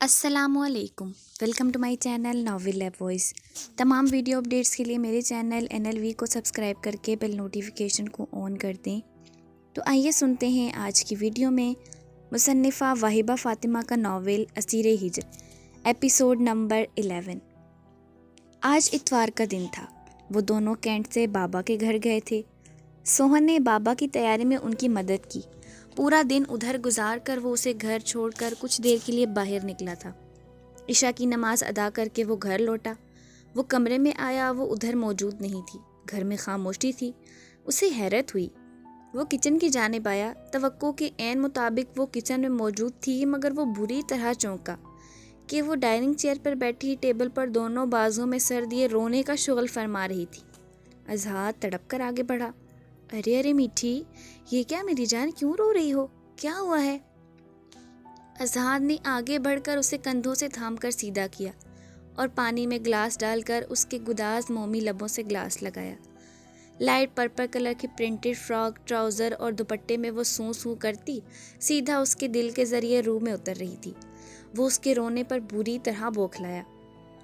السلام علیکم، welcome to my channel novel lab voice. تمام ویڈیو اپڈیٹس کے لیے میرے چینل NLV کو سبسکرائب کر کے بیل نوٹیفیکیشن کو آن کر دیں۔ تو آئیے سنتے ہیں آج کی ویڈیو میں مصنفہ واہبہ فاطمہ کا ناول اسیر ہجر، ایپیسوڈ نمبر 11۔ آج اتوار کا دن تھا۔ وہ دونوں کینٹ سے بابا کے گھر گئے تھے۔ سوہن نے بابا کی تیاری میں ان کی مدد کی۔ پورا دن ادھر گزار کر وہ اسے گھر چھوڑ کر کچھ دیر کے لیے باہر نکلا تھا۔ عشاء کی نماز ادا کر کے وہ گھر لوٹا۔ وہ کمرے میں آیا، وہ ادھر موجود نہیں تھی۔ گھر میں خاموشی تھی۔ اسے حیرت ہوئی۔ وہ کچن کی جانب آیا۔ توقع کے عین مطابق وہ کچن میں موجود تھی، مگر وہ بری طرح چونکا کہ وہ ڈائننگ چیئر پر بیٹھی ٹیبل پر دونوں بازوؤں میں سر دیے رونے کا شغل فرما رہی تھی۔ اذہان تڑپ کر آگے بڑھا۔ ارے میٹھی، یہ کیا میری جان، کیوں رو رہی ہو؟ کیا ہوا ہے؟ اذہان نے آگے بڑھ کر اسے کندھوں سے تھام کر سیدھا کیا اور پانی میں گلاس ڈال کر اس کے گداز مومی لبوں سے گلاس لگایا۔ لائٹ پرپل کلر کی پرنٹڈ فراک، ٹراؤزر اور دوپٹے میں وہ سوں سوں کرتی سیدھا اس کے دل کے ذریعے روح میں اتر رہی تھی۔ وہ اس کے رونے پر بری طرح بوکھلایا۔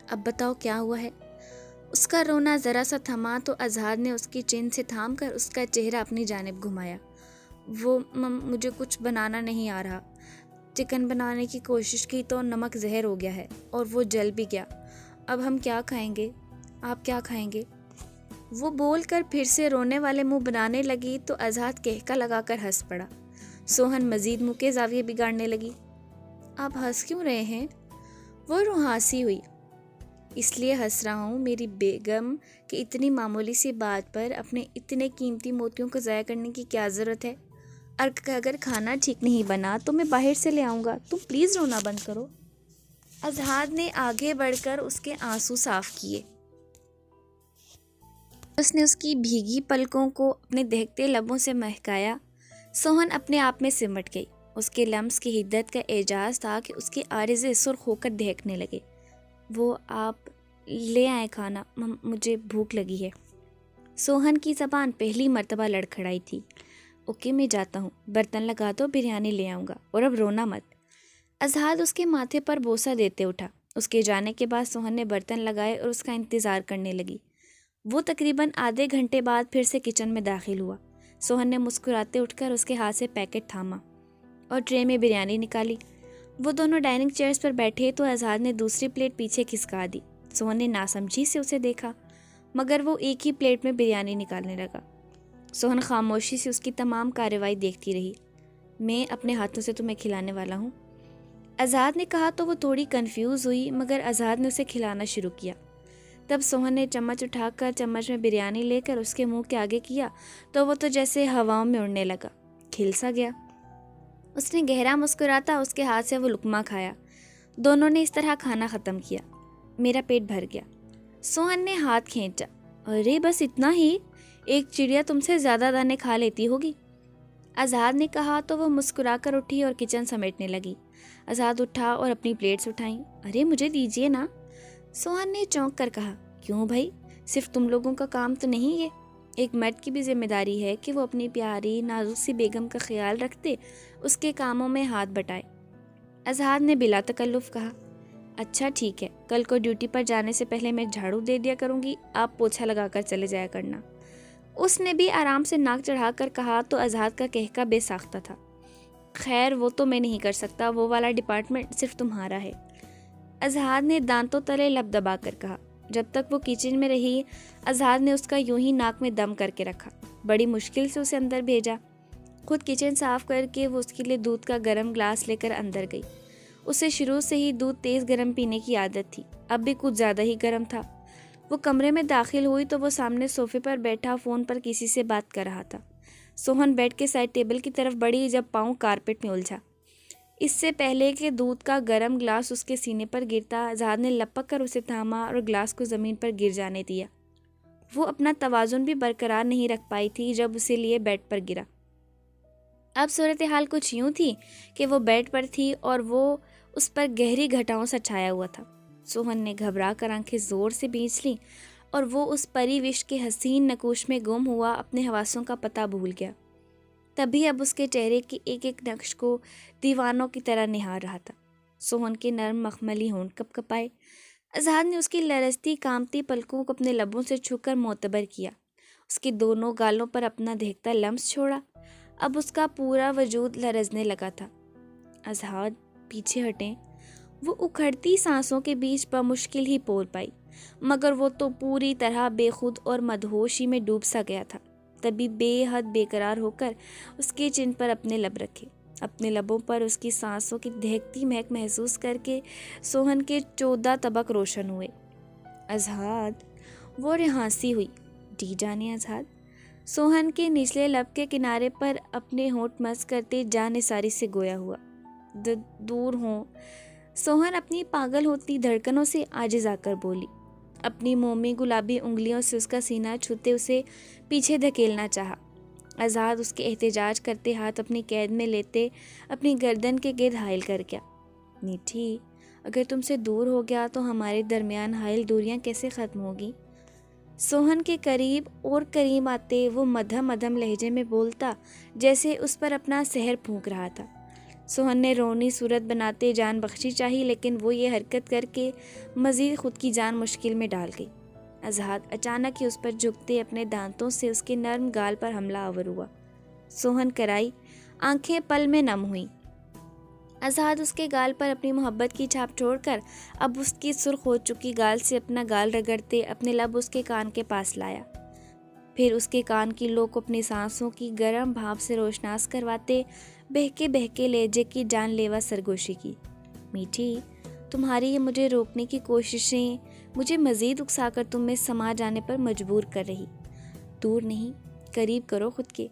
اب بتاؤ کیا ہوا ہے؟ اس کا رونا ذرا سا تھما تو اذہان نے اس کی چین سے تھام کر اس کا چہرہ اپنی جانب گھمایا۔ وہ مجھے کچھ بنانا نہیں آ رہا۔ چکن بنانے کی کوشش کی تو نمک زہر ہو گیا ہے اور وہ جل بھی گیا۔ اب ہم کیا کھائیں گے؟ آپ کیا کھائیں گے؟ وہ بول کر پھر سے رونے والے منہ بنانے لگی تو اذہان کہکا لگا کر ہنس پڑا۔ سوہن مزید منہ کے زاویے بگاڑنے لگی۔ آپ ہنس کیوں رہے ہیں؟ وہ روحاسی ہوئی۔ اس لیے ہنس رہا ہوں میری بیگم کہ اتنی معمولی سی بات پر اپنے اتنے قیمتی موتیوں کو ضائع کرنے کی کیا ضرورت ہے؟ اگر کھانا ٹھیک نہیں بنا تو میں باہر سے لے آؤں گا، تم پلیز رونا بند کرو۔ اذہان نے آگے بڑھ کر اس کے آنسو صاف کیے۔ اس نے اس کی بھیگی پلکوں کو اپنے دہکتے لبوں سے مہکایا۔ سوہن اپنے آپ میں سمٹ گئی۔ اس کے لمس کی حدت کا اعجاز تھا کہ اس کے عارضے سرخ ہو کر دہکنے لگے۔ وہ آپ لے آئیں کھانا، مجھے بھوک لگی ہے۔ سوہن کی زبان پہلی مرتبہ لڑکھڑائی تھی۔ اوکے میں جاتا ہوں، برتن لگا دو، بریانی لے آؤں گا، اور اب رونا مت۔ اذہان اس کے ماتھے پر بوسہ دیتے اٹھا۔ اس کے جانے کے بعد سوہن نے برتن لگائے اور اس کا انتظار کرنے لگی۔ وہ تقریباً آدھے گھنٹے بعد پھر سے کچن میں داخل ہوا۔ سوہن نے مسکراتے اٹھ کر اس کے ہاتھ سے پیکٹ تھاما اور ٹرے میں بریانی نکالی۔ وہ دونوں ڈائننگ چیئرز پر بیٹھے تو اذہان نے دوسری پلیٹ پیچھے کھسکا دی۔ سوہن نے ناسمجھی سے اسے دیکھا، مگر وہ ایک ہی پلیٹ میں بریانی نکالنے لگا۔ سوہن خاموشی سے اس کی تمام کارروائی دیکھتی رہی۔ میں اپنے ہاتھوں سے تمہیں کھلانے والا ہوں، اذہان نے کہا تو وہ تھوڑی کنفیوز ہوئی، مگر اذہان نے اسے کھلانا شروع کیا۔ تب سوہن نے چمچ اٹھا کر چمچ میں بریانی لے کر اس کے منہ کے آگے کیا تو وہ تو جیسے ہواؤں میں اڑنے لگا، کھل سا گیا۔ اس نے گہرا مسکراتا اس کے ہاتھ سے وہ لقمہ کھایا۔ دونوں نے اس طرح کھانا ختم کیا۔ میرا پیٹ بھر گیا۔ سوہن نے ہاتھ کھینچا۔ ارے بس اتنا ہی؟ ایک چڑیا تم سے زیادہ دانے کھا لیتی ہوگی، اذہان نے کہا تو وہ مسکرا کر اٹھی اور کچن سمیٹنے لگی۔ اذہان اٹھا اور اپنی پلیٹس اٹھائیں۔ ارے مجھے دیجیے نا، سوہن نے چونک کر کہا۔ کیوں بھائی، صرف تم لوگوں کا کام تو نہیں یہ؟ ایک مرد کی بھی ذمہ داری ہے کہ وہ اپنی پیاری نازک سی بیگم کا خیال رکھتے، اس کے کاموں میں ہاتھ بٹائے۔ اذہان نے بلا تکلف کہا۔ اچھا ٹھیک ہے، کل کو ڈیوٹی پر جانے سے پہلے میں جھاڑو دے دیا کروں گی، آپ پوچھا لگا کر چلے جایا کرنا۔ اس نے بھی آرام سے ناک چڑھا کر کہا تو اذہان کا کہکا بے ساختہ تھا۔ خیر وہ تو میں نہیں کر سکتا، وہ والا ڈپارٹمنٹ صرف تمہارا ہے، اذہان نے دانتوں تلے لب دبا کر کہا۔ جب تک وہ کچن میں رہی، اذہان نے اس کا یوں ہی ناک میں دم کر کے رکھا۔ بڑی مشکل سے اسے اندر بھیجا۔ خود کچن صاف کر کے وہ اس کے لیے دودھ کا گرم گلاس لے کر اندر گئی۔ اسے شروع سے ہی دودھ تیز گرم پینے کی عادت تھی، اب بھی کچھ زیادہ ہی گرم تھا۔ وہ کمرے میں داخل ہوئی تو وہ سامنے صوفے پر بیٹھا فون پر کسی سے بات کر رہا تھا۔ سوہن بیڈ کے سائڈ ٹیبل کی طرف بڑھی جب پاؤں کارپیٹ میں الجھا۔ اس سے پہلے کہ دودھ کا گرم گلاس اس کے سینے پر گرتا، اذہان نے لپک کر اسے تھاما اور گلاس کو زمین پر گر جانے دیا۔ وہ اپنا توازن بھی برقرار نہیں رکھ پائی تھی جب اسے لیے بیڈ پر گرا۔ اب صورتحال کچھ یوں تھی کہ وہ بیڈ پر تھی اور وہ اس پر گہری گھٹاؤں سے چھایا ہوا تھا۔ سوہن نے گھبرا کر آنکھیں زور سے بیچ لیں اور وہ اس پری وش کے حسین نقوش میں گم ہوا اپنے حواسوں کا پتہ بھول گیا۔ تبھی اب اس کے چہرے کے ایک ایک نقش کو دیوانوں کی طرح نہار رہا تھا۔ سوہن کے نرم مخملی ہونٹ کپ کپائے۔ اذہان نے اس کی لرزتی کامتی پلکوں کو اپنے لبوں سے چھو کر معتبر کیا، اس کی دونوں گالوں پر اپنا دہکتا لمس چھوڑا۔ اب اس کا پورا وجود لرزنے لگا تھا۔ اذہان پیچھے ہٹیں۔ وہ اکھڑتی سانسوں کے بیچ بمشکل ہی بول پائی، مگر وہ تو پوری طرح بے خود اور مدہوشی میں ڈوب سا گیا تھا۔ تبھی بے حد بے قرار ہو کر اس کے چن پر اپنے لب رکھے، اپنے لبوں پر اس کی سانسوں کی دہکتی مہک محسوس کر کے سوہن کے 14 طبق روشن ہوئے۔ اذہان، وہ رہانسی ہوئی۔ جی جانے اذہان۔ سوہن کے نچلے لب کے کنارے پر اپنے ہونٹ مس کرتے جانثاری سے گویا ہوا، دور ہوں۔ سوہن اپنی پاگل ہوتی دھڑکنوں سے عاجز آ کر بولی، اپنی مومی گلابی انگلیوں سے اس کا سینہ چھوتے اسے پیچھے دھکیلنا چاہا۔ اذہان اس کے احتجاج کرتے ہاتھ اپنی قید میں لیتے اپنی گردن کے گرد حائل کر گیا۔ میٹھی، اگر تم سے دور ہو گیا تو ہمارے درمیان حائل دوریاں کیسے ختم ہوگی؟ سوہن کے قریب اور قریب آتے وہ مدھم مدھم لہجے میں بولتا، جیسے اس پر اپنا سحر پھونک رہا تھا۔ سوہن نے رونی صورت بناتے جان بخشی چاہی، لیکن وہ یہ حرکت کر کے مزید خود کی جان مشکل میں ڈال گئی۔ اذہان اچانک ہی اس پر جھکتے اپنے دانتوں سے اس کے نرم گال پر حملہ آور ہوا۔ سوہن کرائی، آنکھیں پل میں نم ہوئیں۔ اذہان اس کے گال پر اپنی محبت کی چھاپ چھوڑ کر اب اس کی سرخ ہو چکی گال سے اپنا گال رگڑتے اپنے لب اس کے کان کے پاس لایا، پھر اس کے کان کی لو کو اپنی سانسوں کی گرم بھاپ سے روشناس کرواتے بہکے بہکے لہجے کی جان لیوا سرگوشی کی۔ میٹھی، تمہاری یہ مجھے روکنے کی کوششیں مجھے مزید اکسا کر تم میں سما جانے پر مجبور کر رہی۔ دور نہیں، قریب کرو خود کے۔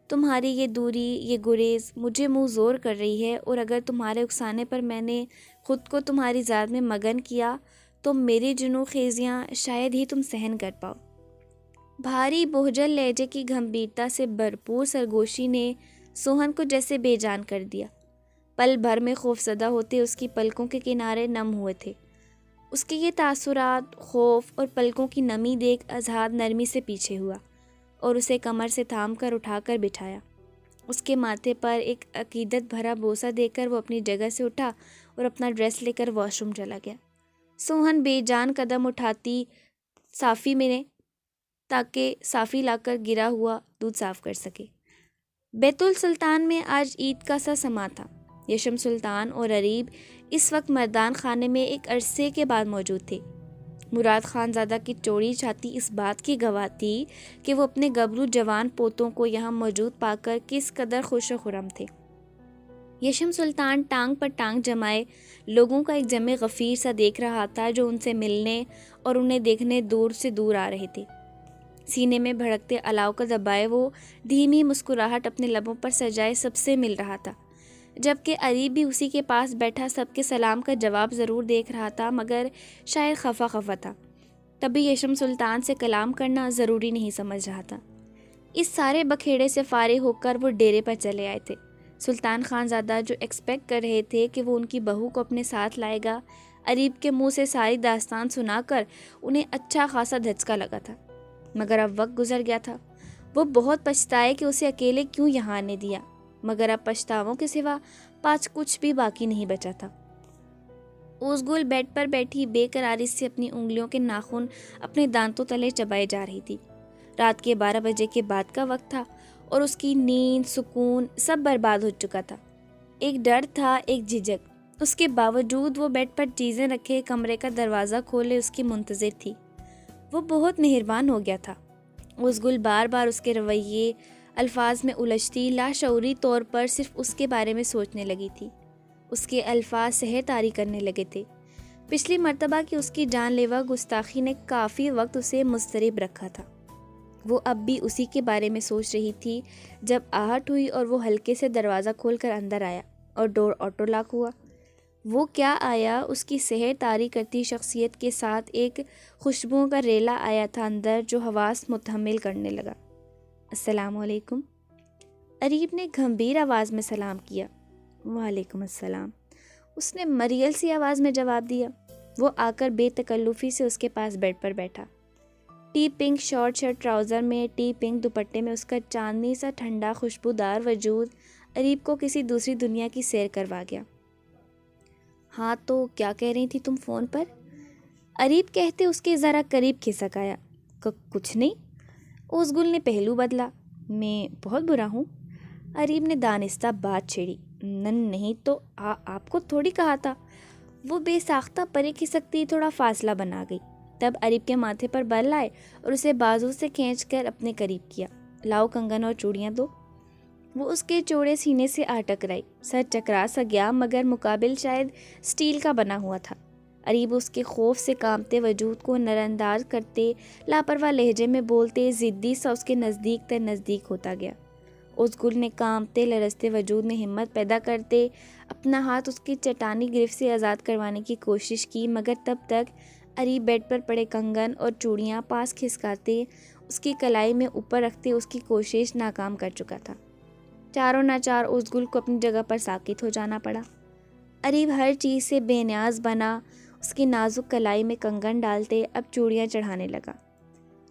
تمہاری یہ دوری، یہ گریز مجھے منہ زور کر رہی ہے، اور اگر تمہارے اکسانے پر میں نے خود کو تمہاری ذات میں مگن کیا تو میری جنوں خیزیاں شاید ہی تم سہن کر پاؤ۔ بھاری بوجھل لہجے کی گمبھیرتا سے بھرپور سرگوشی نے سوہن کو جیسے بے جان کر دیا۔ پل بھر میں خوف زدہ ہوتے اس کی پلکوں کے کنارے نم ہوئے تھے۔ اس کے یہ تاثرات، خوف اور پلکوں کی نمی دیکھ اذہان نرمی سے پیچھے ہوا اور اسے کمر سے تھام کر اٹھا کر بٹھایا۔ اس کے ماتھے پر ایک عقیدت بھرا بوسہ دے کر وہ اپنی جگہ سے اٹھا اور اپنا ڈریس لے کر واش روم چلا گیا۔ سوہن بے جان قدم اٹھاتی صافی میں تاکہ صافی لا کر گرا ہوا دودھ صاف کر سکے۔ بیت السلطان میں آج عید کا سا سما تھا۔ یشم سلطان اور اریب اس وقت مردان خانے میں ایک عرصے کے بعد موجود تھے۔ مراد خان زادہ کی چوڑی چھاتی اس بات کی گواہ تھی کہ وہ اپنے گبرو جوان پوتوں کو یہاں موجود پا کر کس قدر خوش و خرم تھے۔ یشم سلطان ٹانگ پر ٹانگ جمائے لوگوں کا ایک جمع غفیر سا دیکھ رہا تھا، جو ان سے ملنے اور انہیں دیکھنے دور سے دور آ رہے تھے۔ سینے میں بھڑکتے الاؤ کا دبائے وہ دھیمی مسکراہٹ اپنے لبوں پر سجائے سب سے مل رہا تھا، جبکہ اریب بھی اسی کے پاس بیٹھا سب کے سلام کا جواب ضرور دیکھ رہا تھا، مگر شاید خفا خفا تھا۔ تبھی یشم سلطان سے کلام کرنا ضروری نہیں سمجھ رہا تھا۔ اس سارے بکھیڑے سے فارغ ہو کر وہ ڈیرے پر چلے آئے تھے۔ سلطان خان زادہ جو ایکسپیکٹ کر رہے تھے کہ وہ ان کی بہو کو اپنے ساتھ لائے گا، اریب کے منہ سے ساری داستان سنا کر انہیں اچھا خاصا دھچکا لگا تھا، مگر اب وقت گزر گیا تھا۔ وہ بہت پچھتائے کہ اسے اکیلے کیوں یہاں آنے دیا، مگر اب پچھتاووں کے سوا پاس کچھ بھی باقی نہیں بچا تھا۔ اوزگل بیڈ پر بیٹھی بے قراری سے اپنی انگلیوں کے ناخن اپنے دانتوں تلے چبائے جا رہی تھی۔ رات کے 12 بجے کے بعد کا وقت تھا اور اس کی نیند، سکون سب برباد ہو چکا تھا۔ ایک ڈر تھا، ایک جھجک، اس کے باوجود وہ بیڈ پر چیزیں رکھے کمرے کا دروازہ کھولے اس کی منتظر تھی۔ وہ بہت مہربان ہو گیا تھا۔ اوزگل بار بار اس کے رویے، الفاظ میں الجھتی لاشعوری طور پر صرف اس کے بارے میں سوچنے لگی تھی۔ اس کے الفاظ سحر طاری کرنے لگے تھے۔ پچھلی مرتبہ کی اس کی جان لیوا گستاخی نے کافی وقت اسے مضطرب رکھا تھا۔ وہ اب بھی اسی کے بارے میں سوچ رہی تھی جب آہٹ ہوئی اور وہ ہلکے سے دروازہ کھول کر اندر آیا اور ڈور آٹو لاک ہوا۔ وہ کیا آیا، اس کی سحر طاری کرتی شخصیت کے ساتھ ایک خوشبوؤں کا ریلا آیا تھا اندر، جو حواس متحمل کرنے لگا۔ السلام علیکم، اریب نے گھمبیر آواز میں سلام کیا۔ وعلیکم السلام، اس نے مریل سی آواز میں جواب دیا۔ وہ آ کر بے تکلفی سے اس کے پاس بیڈ پر بیٹھا۔ T pink short shirt trouser میں، ٹی پنک دوپٹے میں اس کا چاندنی سا ٹھنڈا خوشبودار وجود اریب کو کسی دوسری دنیا کی سیر کروا گیا۔ ہاں تو کیا کہہ رہی تھی تم فون پر؟ اریب کہتے اس کے ذرا قریب کھسک آیا۔ کچھ نہیں۔ اوزگل نے پہلو بدلا۔ میں بہت برا ہوں؟ اریب نے دانستہ بات چھیڑی۔ نہیں تو آپ کو تھوڑی کہا تھا۔ وہ بے ساختہ پرے کھسکتی تھوڑا فاصلہ بنا گئی۔ تب اریب کے ماتھے پر بل آئے اور اسے بازو سے کھینچ کر اپنے قریب کیا۔ لاؤ کنگن اور چوڑیاں دو۔ وہ اس کے چوڑے سینے سے آ ٹکرائی۔ سر چکرا سا گیا مگر مقابل شاید سٹیل کا بنا ہوا تھا۔ اریب اس کے خوف سے کانپتے وجود کو نظر انداز کرتے لاپرواہ لہجے میں بولتے ضدی سا اس کے نزدیک تر نزدیک ہوتا گیا۔ اس گل نے کانپتے لرزتے وجود میں ہمت پیدا کرتے اپنا ہاتھ اس کی چٹانی گرفت سے آزاد کروانے کی کوشش کی، مگر تب تک اریب بیڈ پر پڑے کنگن اور چوڑیاں پاس کھسکاتے اس کی کلائی میں اوپر رکھتے اس کی کوشش ناکام کر چکا تھا۔ چاروں ناچار اس گل کو اپنی جگہ پر ساکت ہو جانا پڑا۔ اریب ہر چیز سے بے نیاز بنا اس کی نازک کلائی میں کنگن ڈالتے اب چوڑیاں چڑھانے لگا۔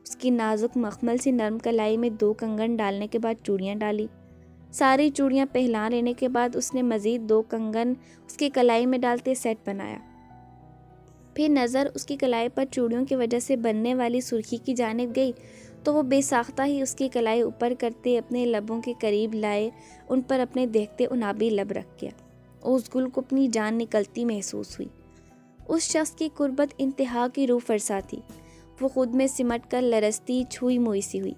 اس کی نازک مخمل سی نرم کلائی میں 2 کنگن ڈالنے کے بعد چوڑیاں ڈالی۔ ساری چوڑیاں پہلا لینے کے بعد اس نے مزید 2 کنگن اس کی کلائی میں ڈالتے سیٹ بنایا۔ پھر نظر اس کی کلائی پر چوڑیوں کی وجہ سے بننے والی سرخی کی جانب گئی تو وہ بے ساختہ ہی اس کی کلائی اوپر کرتے اپنے لبوں کے قریب لائے، ان پر اپنے دیکھتے انابی لب رکھ گیا۔ اس گل کو اپنی جان نکلتی محسوس ہوئی۔ اس شخص کی قربت انتہا کی روح فرسا تھی۔ وہ خود میں سمٹ کر لرزتی چھوئی موئی سی ہوئی۔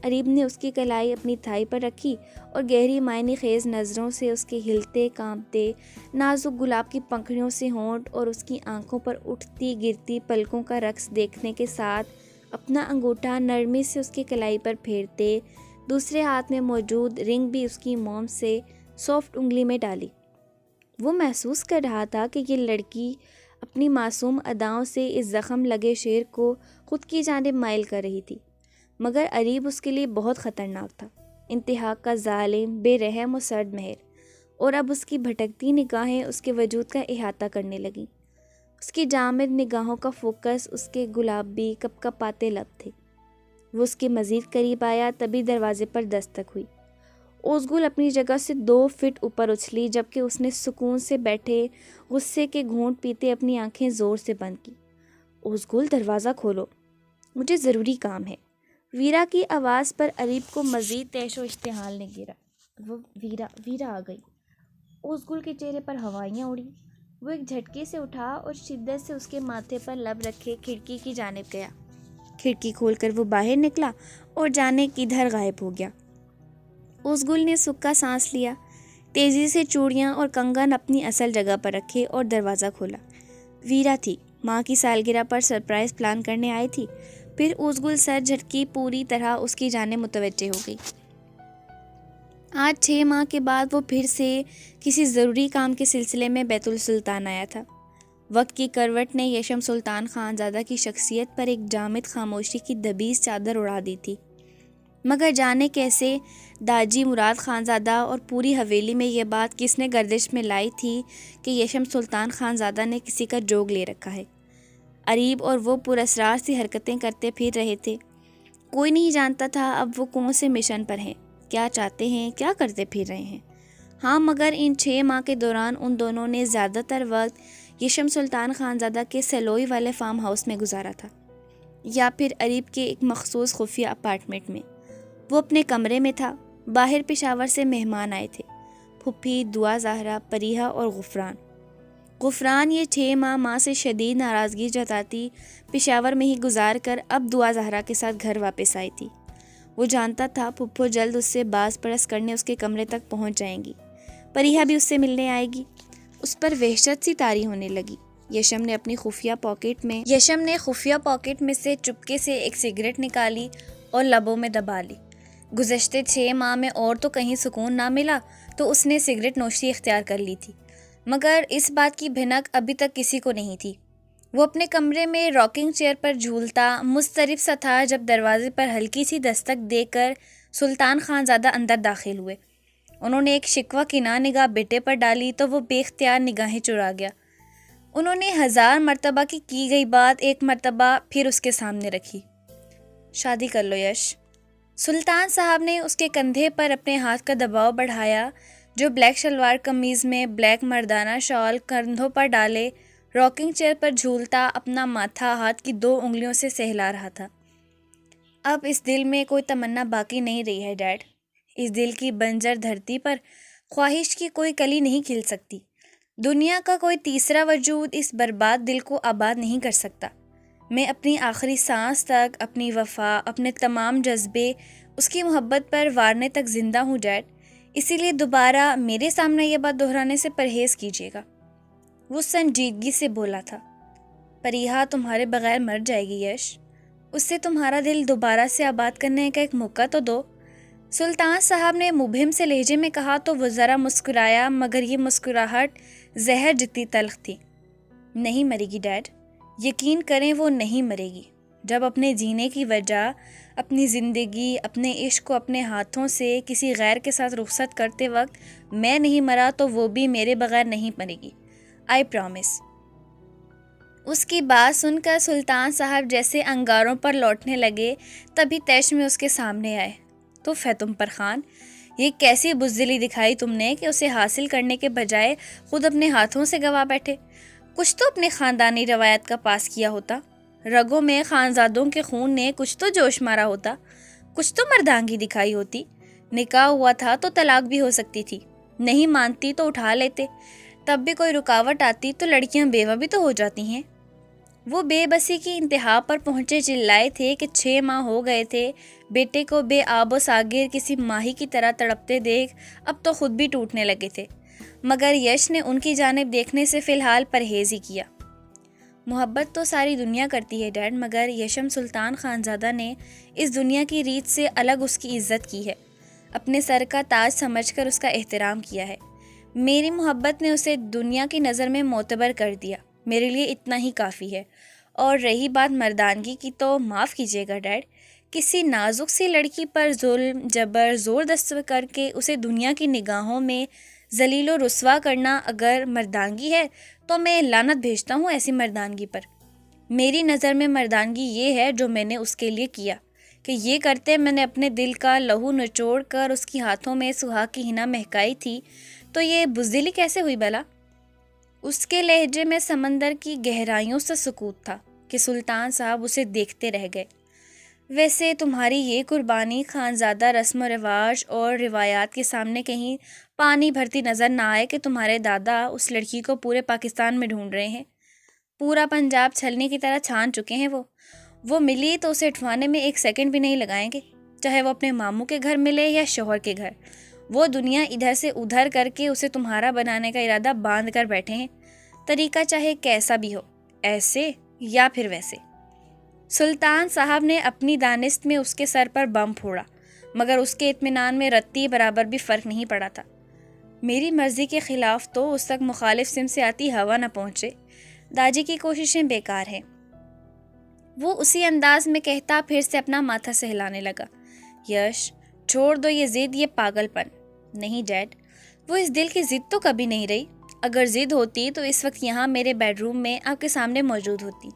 اریب نے اس کی کلائی اپنی تھائی پر رکھی اور گہری معنی خیز نظروں سے اس کے ہلتے کانپتے نازک گلاب کی پنکھڑیوں سے ہونٹ اور اس کی آنکھوں پر اٹھتی گرتی پلکوں کا رقص دیکھنے کے ساتھ اپنا انگوٹھا نرمی سے اس کی کلائی پر پھیرتے دوسرے ہاتھ میں موجود رنگ بھی اس کی موم سے سافٹ انگلی میں ڈالی۔ وہ محسوس کر رہا تھا کہ یہ لڑکی اپنی معصوم اداؤں سے اس زخم لگے شیر کو خود کی جانب مائل کر رہی تھی، مگر اریب اس کے لیے بہت خطرناک تھا، انتہا کا ظالم، بے رحم و سرد مہر۔ اور اب اس کی بھٹکتی نگاہیں اس کے وجود کا احاطہ کرنے لگیں۔ اس کی جامد نگاہوں کا فوکس اس کے گلابی کپ کپاتے لب تھے۔ وہ اس کے مزید قریب آیا تبھی دروازے پر دستک ہوئی۔ اوزگل اپنی جگہ سے 2 فٹ اوپر اچھلی جبکہ اس نے سکون سے بیٹھے غصے کے گھونٹ پیتے اپنی آنکھیں زور سے بند کی۔ اوزگل دروازہ کھولو، مجھے ضروری کام ہے۔ ویرا کی آواز پر اریب کو مزید تیش و اشتعال نے گرا۔ وہ ویرا آ گئی۔ اوزگل کے چہرے پر ہوائیاں اڑی۔ وہ ایک جھٹکے سے اٹھا اور شدت سے اس کے ماتھے پر لب رکھے کھڑکی کی جانب گیا۔ کھڑکی کھول کر وہ باہر نکلا اور جانے کدھر غائب ہو گیا۔ اوزگل نے سکا سانس لیا، تیزی سے چوڑیاں اور کنگن اپنی اصل جگہ پر رکھے اور دروازہ کھولا۔ ویرا تھی، ماں کی سالگرہ پر سرپرائز پلان کرنے آئی تھی۔ پھر اوزگل سر جھٹکی پوری طرح اس کی جانب متوجہ ہو گئی۔ آج 6 ماہ کے بعد وہ پھر سے کسی ضروری کام کے سلسلے میں بیت السلطان آیا تھا۔ وقت کی کروٹ نے یشم سلطان خانزادہ کی شخصیت پر ایک جامد خاموشی کی دبیز چادر اڑا دی تھی، مگر جانے کیسے داجی مراد خانزادہ اور پوری حویلی میں یہ بات کس نے گردش میں لائی تھی کہ یشم سلطان خانزادہ نے کسی کا جوگ لے رکھا ہے۔ اریب اور وہ پراسرار سی حرکتیں کرتے پھر رہے تھے۔ کوئی نہیں جانتا تھا اب وہ کون سے مشن پر ہیں، کیا چاہتے ہیں، کیا کرتے پھر رہے ہیں۔ ہاں مگر ان 6 ماہ کے دوران ان دونوں نے زیادہ تر وقت یشم سلطان خانزادہ کے سلوئی والے فارم ہاؤس میں گزارا تھا، یا پھر اریب کے ایک مخصوص خفیہ اپارٹمنٹ میں۔ وہ اپنے کمرے میں تھا۔ باہر پشاور سے مہمان آئے تھے، پھپھی، دعا زہرا، پریحہ اور غفران یہ 6 ماہ ماں سے شدید ناراضگی جتاتی پشاور میں ہی گزار کر اب دعا زہرا کے ساتھ گھر واپس آئی تھی۔ وہ جانتا تھا پھپھو جلد اس سے باز پرس کرنے اس کے کمرے تک پہنچ جائیں گی، پریحہ بھی اس سے ملنے آئے گی۔ اس پر وحشت سی طاری ہونے لگی۔ یشم نے خفیہ پاکٹ میں سے چپکے سے ایک سگریٹ نکالی اور لبوں میں دبا لی۔ گزشتے 6 ماہ میں اور تو کہیں سکون نہ ملا تو اس نے سگریٹ نوشی اختیار کر لی تھی، مگر اس بات کی بھنک ابھی تک کسی کو نہیں تھی۔ وہ اپنے کمرے میں راکنگ چیئر پر جھولتا مضطرب سا تھا جب دروازے پر ہلکی سی دستک دے کر سلطان خانزادہ اندر داخل ہوئے۔ انہوں نے ایک شکوہ کناں نگاہ بیٹے پر ڈالی تو وہ بے اختیار نگاہیں چرا گیا۔ انہوں نے 1000 مرتبہ کی گئی بات ایک مرتبہ پھر اس کے سامنے رکھی۔ شادی کر لو یش۔ سلطان صاحب نے اس کے کندھے پر اپنے ہاتھ کا دباؤ بڑھایا جو بلیک شلوار قمیض میں بلیک مردانہ شال کندھوں پر ڈالے راکنگ چیئر پر جھولتا اپنا ماتھا ہاتھ کی 2 انگلیوں سے سہلا رہا تھا۔ اب اس دل میں کوئی تمنا باقی نہیں رہی ہے ڈیڈ۔ اس دل کی بنجر دھرتی پر خواہش کی کوئی کلی نہیں کھل سکتی۔ دنیا کا کوئی تیسرا وجود اس برباد دل کو آباد نہیں کر سکتا۔ میں اپنی آخری سانس تک اپنی وفا، اپنے تمام جذبے اس کی محبت پر وارنے تک زندہ ہوں ڈیڈ، اسی لیے دوبارہ میرے سامنے یہ بات دہرانے سے پرہیز کیجیے گا۔ وہ سنجیدگی سے بولا تھا۔ پریہا تمہارے بغیر مر جائے گی یش، اس سے تمہارا دل دوبارہ سے آباد کرنے کا ایک موقع تو دو۔ سلطان صاحب نے مبہم سے لہجے میں کہا تو وہ ذرا مسکرایا، مگر یہ مسکراہٹ زہر جتنی تلخ تھی۔ نہیں مرے گی ڈیڈ، یقین کریں وہ نہیں مرے گی۔ جب اپنے جینے کی وجہ، اپنی زندگی، اپنے عشق کو اپنے ہاتھوں سے کسی غیر کے ساتھ رخصت کرتے وقت میں نہیں مرا تو وہ بھی میرے بغیر نہیں مرے گی، آئی پرومس۔ اس کی بات سن کر سلطان صاحب جیسے انگاروں پر لوٹنے لگے، تبھی تیش میں اس کے سامنے آئے۔ تو تم پر خان، یہ کیسی بزدلی دکھائی تم نے کہ اسے حاصل کرنے کے بجائے خود اپنے ہاتھوں سے گوا بیٹھے؟ کچھ تو اپنے خاندانی روایت کا پاس کیا ہوتا، رگوں میں خانزادوں کے خون نے کچھ تو جوش مارا ہوتا، کچھ تو مردانگی دکھائی ہوتی۔ نکاح ہوا تھا تو طلاق بھی ہو سکتی تھی، نہیں مانتی تو اٹھا لیتے، تب بھی کوئی رکاوٹ آتی تو لڑکیاں بیوہ بھی تو ہو جاتی ہیں۔ وہ بے بسی کی انتہا پر پہنچے چلائے تھے کہ 6 ماہ ہو گئے تھے بیٹے کو بے آب و ساغر کسی ماہی کی طرح تڑپتے دیکھ اب تو خود بھی ٹوٹنے لگے تھے، مگر یش نے ان کی جانب دیکھنے سے فی الحال پرہیز ہی کیا۔ محبت تو ساری دنیا کرتی ہے ڈیڈ، مگر یشم سلطان خانزادہ نے اس دنیا کی ریت سے الگ اس کی عزت کی ہے، اپنے سر کا تاج سمجھ کر اس کا احترام کیا ہے۔ میری محبت نے اسے دنیا کی نظر میں معتبر کر دیا، میرے لیے اتنا ہی کافی ہے۔ اور رہی بات مردانگی کی تو معاف کیجیے گا ڈیڈ، کسی نازک سی لڑکی پر ظلم جبر زوردست کر کے اسے دنیا کی نگاہوں میں ذلیل و رسوا کرنا اگر مردانگی ہے تو میں لعنت بھیجتا ہوں ایسی مردانگی پر۔ میری نظر میں مردانگی یہ ہے جو میں نے اس کے لیے کیا، کہ یہ کرتے میں نے اپنے دل کا لہو نچوڑ کر اس کی ہاتھوں میں سہاگ کی حنا مہکائی تھی، تو یہ بزدلی کیسے ہوئی بلا؟ اس کے لہجے میں سمندر کی گہرائیوں سے سکوت تھا کہ سلطان صاحب اسے دیکھتے رہ گئے۔ ویسے تمہاری یہ قربانی خانزادہ رسم و رواج اور روایات کے سامنے کہیں پانی بھرتی نظر نہ آئے کہ تمہارے دادا اس لڑکی کو پورے پاکستان میں ڈھونڈ رہے ہیں، پورا پنجاب چھلنی کی طرح چھان چکے ہیں۔ وہ ملی تو اسے اٹھوانے میں 1 سیکنڈ بھی نہیں لگائیں گے، چاہے وہ اپنے ماموں کے گھر ملے یا شوہر کے گھر۔ وہ دنیا ادھر سے ادھر کر کے اسے تمہارا بنانے کا ارادہ باندھ کر بیٹھے ہیں، طریقہ چاہے کیسا بھی ہو، ایسے یا پھر ویسے۔ سلطان صاحب نے اپنی دانست میں اس کے سر پر بم پھوڑا، مگر اس کے اطمینان میں رتی برابر بھی فرق نہیں پڑا تھا۔ میری مرضی کے خلاف تو اس تک مخالف سم سے آتی ہوا نہ پہنچے، داجی کی کوششیں بیکار ہیں۔ وہ اسی انداز میں کہتا پھر سے اپنا ماتھا سہلانے لگا۔ یش چھوڑ دو یہ ضد، یہ پاگل پن۔ نہیں ڈیڈ، وہ اس دل کی ضد تو کبھی نہیں رہی، اگر ضد ہوتی تو اس وقت یہاں میرے بیڈ روم میں آپ کے سامنے موجود ہوتی۔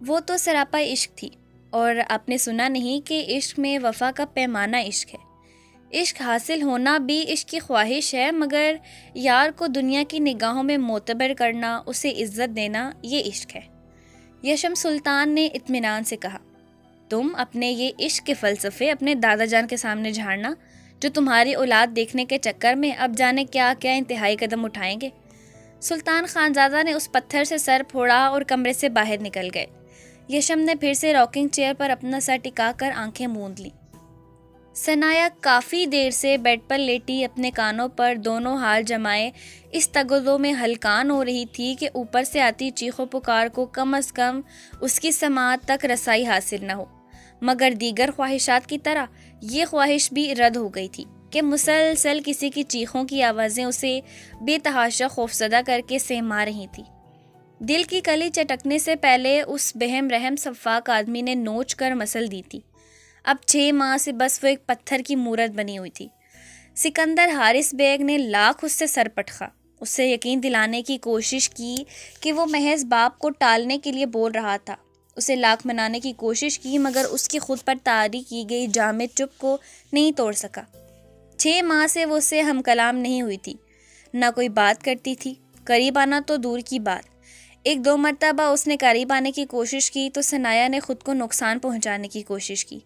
وہ تو سراپا عشق تھی، اور آپ نے سنا نہیں کہ عشق میں وفا کا پیمانہ عشق ہے۔ عشق حاصل ہونا بھی عشق کی خواہش ہے، مگر یار کو دنیا کی نگاہوں میں معتبر کرنا، اسے عزت دینا، یہ عشق ہے۔ یشم سلطان نے اطمینان سے کہا، تم اپنے یہ عشق کے فلسفے اپنے دادا جان کے سامنے جھاڑنا، جو تمہاری اولاد دیکھنے کے چکر میں اب جانے کیا کیا انتہائی قدم اٹھائیں گے۔ سلطان خانزادہ نے اس پتھر سے سر پھوڑا اور کمرے سے باہر نکل گئے۔ یشم نے پھر سے راکنگ چیئر پر اپنا سر ٹکا کر آنکھیں موند لیں۔ ثنایا کافی دیر سے بیڈ پر لیٹی اپنے کانوں پر دونوں ہاتھ جمائے اس تگدو میں ہلکان ہو رہی تھی کہ اوپر سے آتی چیخ و پکار کو کم از کم اس کی سماعت تک رسائی حاصل نہ ہو، مگر دیگر خواہشات کی طرح یہ خواہش بھی رد ہو گئی تھی کہ مسلسل کسی کی چیخوں کی آوازیں اسے بے تحاشا خوفزدہ کر کے سہما رہی تھی۔ دل کی کلی چٹکنے سے پہلے اس بہم رحم سفاک آدمی نے نوچ کر مسل دی تھی۔ اب 6 ماہ سے بس وہ ایک پتھر کی مورت بنی ہوئی تھی۔ سکندر حارث بیگ نے لاکھ اس سے سر پٹخا، اس سے یقین دلانے کی کوشش کی کہ وہ محض باپ کو ٹالنے کے لیے بول رہا تھا، اسے لاکھ منانے کی کوشش کی، مگر اس کی خود پر طاری کی گئی جامد چپ کو نہیں توڑ سکا۔ 6 ماہ سے وہ اس سے ہم کلام نہیں ہوئی تھی، نہ کوئی بات کرتی تھی، قریب آنا تو دور کی بات۔ 1-2 مرتبہ اس نے قریب آنے کی کوشش کی تو ثنایا نے خود کو نقصان پہنچانے کی کوشش کی،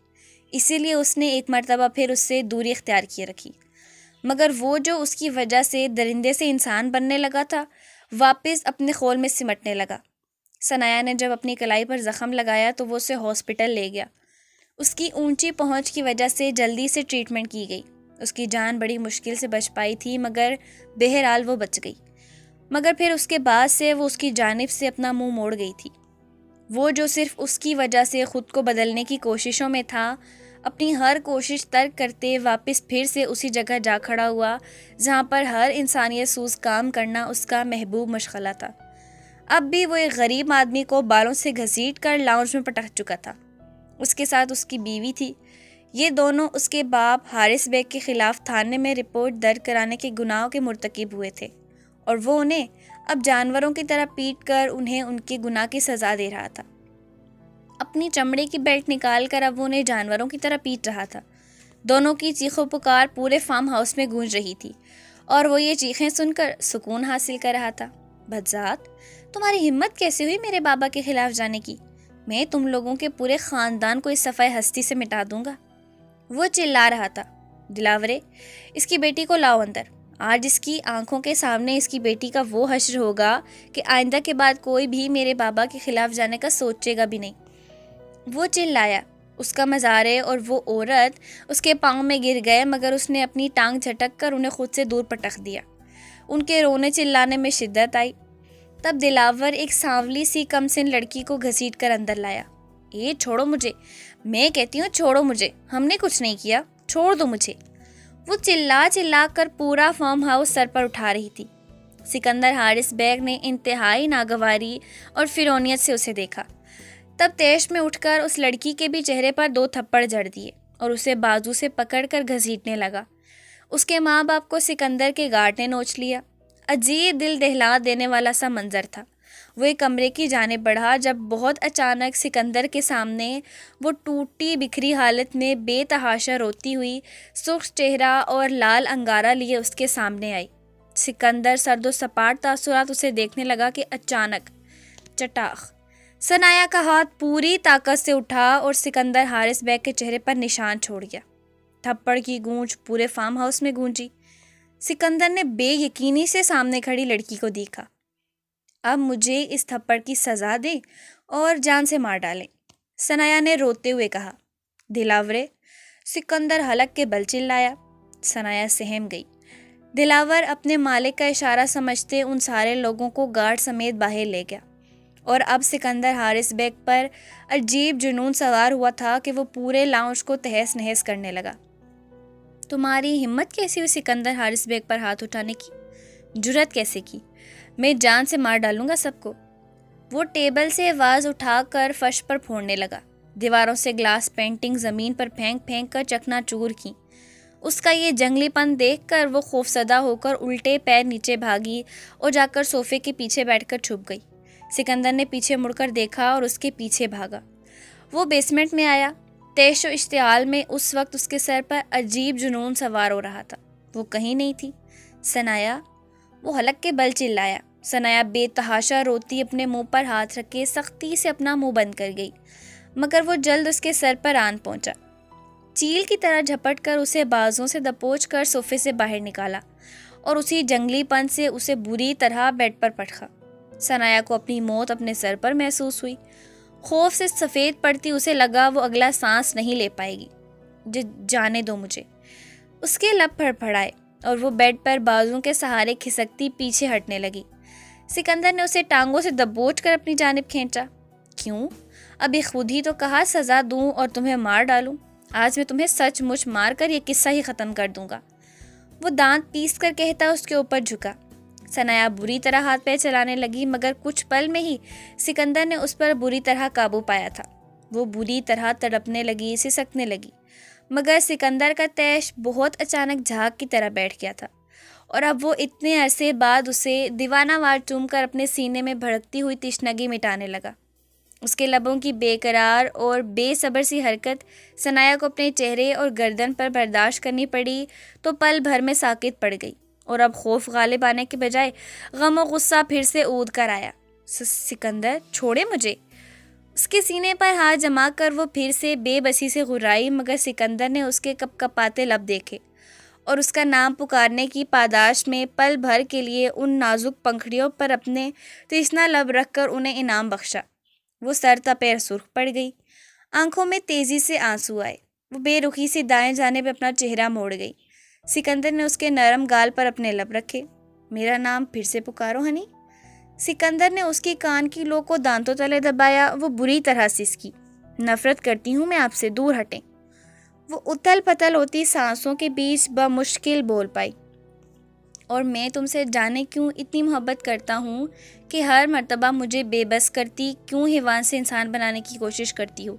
اسی لیے اس نے 1 مرتبہ پھر اس سے دوری اختیار کیے رکھی۔ مگر وہ جو اس کی وجہ سے درندے سے انسان بننے لگا تھا، واپس اپنے خول میں سمٹنے لگا۔ ثنایا نے جب اپنی کلائی پر زخم لگایا تو وہ اسے ہاسپٹل لے گیا۔ اس کی اونچی پہنچ کی وجہ سے جلدی سے ٹریٹمنٹ کی گئی۔ اس کی جان بڑی مشکل سے بچ پائی تھی، مگر بہرحال وہ بچ گئی۔ مگر پھر اس کے بعد سے وہ اس کی جانب سے اپنا منہ موڑ گئی تھی۔ وہ جو صرف اس کی وجہ سے خود کو بدلنے کی کوششوں میں تھا، اپنی ہر کوشش ترک کرتے واپس پھر سے اسی جگہ جا کھڑا ہوا جہاں پر ہر انسانیت سوز کام کرنا اس کا محبوب مشغلہ تھا۔ اب بھی وہ ایک غریب آدمی کو بالوں سے گھسیٹ کر لاؤنج میں پٹک چکا تھا۔ اس کے ساتھ اس کی بیوی تھی۔ یہ دونوں اس کے باپ حارث بیگ کے خلاف تھانے میں رپورٹ درج کرانے کے گناہوں کے مرتکب ہوئے تھے، اور وہ انہیں اب جانوروں کی طرح پیٹ کر انہیں ان کے گناہ کی سزا دے رہا تھا۔ اپنی چمڑے کی بیلٹ نکال کر اب وہ انہیں جانوروں کی طرح پیٹ رہا تھا۔ دونوں کی چیخ و پکار پورے فارم ہاؤس میں گونج رہی تھی، اور وہ یہ چیخیں سن کر سکون حاصل کر رہا تھا۔ بدذات، تمہاری ہمت کیسے ہوئی میرے بابا کے خلاف جانے کی؟ میں تم لوگوں کے پورے خاندان کو اس صفحہ ہستی سے مٹا دوں گا۔ وہ چلا رہا تھا، دلاورے، اس کی بیٹی کو لاؤ اندر۔ آج اس کی آنکھوں کے سامنے اس کی بیٹی کا وہ حشر ہوگا کہ آئندہ کے بعد کوئی بھی میرے بابا کے خلاف جانے کا سوچے گا بھی نہیں۔ وہ چلایا، اس کا مزارے اور وہ عورت اس کے پاؤں میں گر گئے، مگر اس نے اپنی ٹانگ جھٹک کر انہیں خود سے دور پٹک دیا۔ ان کے رونے چلانے میں شدت آئی۔ تب دلاور ایک سانولی سی کم سن لڑکی کو گھسیٹ کر اندر لایا۔ چھوڑو مجھے، میں کہتی ہوں چھوڑو مجھے، ہم نے کچھ نہیں کیا، چھوڑ دو مجھے۔ وہ چلا کر پورا فارم ہاؤس سر پر اٹھا رہی تھی۔ سکندر حارث بیگ نے انتہائی ناگواری اور فرونیت سے اسے دیکھا۔ تب تیش میں اٹھ کر اس لڑکی کے بھی چہرے پر 2 تھپڑ جڑ دیے اور اسے بازو سے پکڑ کر گھسیٹنے لگا۔ اس کے ماں باپ کو سکندر کے گارڈ نے نوچ لیا۔ عجیب دل دہلا دینے والا سا منظر تھا۔ وہ ایک کمرے کی جانب بڑھا جب بہت اچانک سکندر کے سامنے وہ ٹوٹی بکھری حالت میں بے تحاشا روتی ہوئی سرخ چہرہ اور لال انگارہ لیے اس کے سامنے آئی۔ سکندر سرد و سپاٹ تاثرات اسے دیکھنے لگا کہ اچانک چٹاخ ثنایا کا ہاتھ پوری طاقت سے اٹھا اور سکندر حارث بیگ کے چہرے پر نشان چھوڑ گیا۔ تھپڑ کی گونج پورے فارم ہاؤس میں گونجی۔ سکندر نے بے یقینی سے سامنے کھڑی لڑکی کو دیکھا۔ اب مجھے اس تھپڑ کی سزا دیں اور جان سے مار ڈالیں، ثنایا نے روتے ہوئے کہا۔ دلاورے، سکندر حلق کے بل چلایا۔ ثنایا سہم گئی۔ دلاور اپنے مالک کا اشارہ سمجھتے ان سارے لوگوں کو گارڈ سمیت باہر لے گیا، اور اب سکندر حارث بیگ پر عجیب جنون سوار ہوا تھا کہ وہ پورے لاؤنج کو تہس نہس کرنے لگا۔ تمہاری ہمت کیسی ہوئی سکندر حارث بیگ پر ہاتھ اٹھانے کی؟ جرأت کیسے کی؟ میں جان سے مار ڈالوں گا سب کو۔ وہ ٹیبل سے واز اٹھا کر فرش پر پھوڑنے لگا۔ دیواروں سے گلاس پینٹنگ زمین پر پھینک پھینک کر چکنا چور کی۔ اس کا یہ جنگلی پن دیکھ کر وہ خوفزدہ ہو کر الٹے پیر نیچے بھاگی اور جا کر صوفے کے پیچھے بیٹھ کر چھپ گئی۔ سکندر نے پیچھے مڑ کر دیکھا اور اس کے پیچھے بھاگا۔ وہ بیسمنٹ میں آیا۔ تیش و اشتعال میں اس وقت اس کے سر پر عجیب جنون سوار ہو رہا تھا۔ وہ کہیں نہیں تھی۔ ثنایا، وہ حلق کے بل چلایا۔ ثنایا بے تحاشا روتی اپنے منہ پر ہاتھ رکھے سختی سے اپنا منہ بند کر گئی، مگر وہ جلد اس کے سر پر آن پہنچا۔ چیل کی طرح جھپٹ کر اسے بازوں سے دبوچ کر صوفے سے باہر نکالا اور اسی جنگلی پن سے اسے بری طرح بیڈ پر پٹخا۔ ثنایا کو اپنی موت اپنے سر پر محسوس ہوئی۔ خوف سے سفید پڑتی اسے لگا وہ اگلا سانس نہیں لے پائے گی۔ جانے دو مجھے۔ اس کے لب پھڑپھڑائے اور وہ بیڈ پر بازوں کے سہارے کھسکتی پیچھے ہٹنے لگی۔ سکندر نے اسے ٹانگوں سے دبوچ کر اپنی جانب کھینچا۔ کیوں؟ ابھی خود ہی تو کہا سزا دوں اور تمہیں مار ڈالوں۔ آج میں تمہیں سچ مچ مار کر یہ قصہ ہی ختم کر دوں گا۔ وہ دانت پیس کر کہتا اس کے اوپر جھکا۔ ثنایا بری طرح ہاتھ پیر چلانے لگی، مگر کچھ پل میں ہی سکندر نے اس پر بری طرح قابو پایا تھا۔ وہ بری طرح تڑپنے لگی، سسکنے لگی، مگر سکندر کا تیش بہت اچانک جھاگ کی طرح بیٹھ گیا تھا، اور اب وہ اتنے عرصے بعد اسے دیوانہ وار چوم کر اپنے سینے میں بھڑکتی ہوئی تشنگی مٹانے لگا۔ اس کے لبوں کی بے قرار اور بے صبر سی حرکت ثنایا کو اپنے چہرے اور گردن پر برداشت کرنی پڑی تو پل بھر میں ساکت پڑ گئی، اور اب خوف غالب آنے کے بجائے غم و غصہ پھر سے اود کر آیا۔ سکندر چھوڑے مجھے۔ اس کے سینے پر ہاتھ جما کر وہ پھر سے بے بسی سے غرائی، مگر سکندر نے اس کے کپ کپاتے لب دیکھے اور اس کا نام پکارنے کی پاداش میں پل بھر کے لیے ان نازک پنکھڑیوں پر اپنے تشنہ لب رکھ کر انہیں انعام بخشا۔ وہ سر تپیر سرخ پڑ گئی، آنکھوں میں تیزی سے آنسو آئے، وہ بے رخی سے دائیں جانب اپنا چہرہ موڑ گئی۔ سکندر نے اس کے نرم گال پر اپنے لب رکھے۔ میرا نام پھر سے پکارو ہنی۔ سکندر نے اس کی کان کی لو کو دانتوں تلے دبایا، وہ بری طرح سسکی۔ نفرت کرتی ہوں میں آپ سے، دور ہٹیں۔ وہ اتھل پتھل ہوتی سانسوں کے بیچ بمشکل بول پائی، اور میں تم سے جانے کیوں اتنی محبت کرتا ہوں کہ ہر مرتبہ مجھے بے بس کرتی کیوں حیوان سے انسان بنانے کی کوشش کرتی ہو۔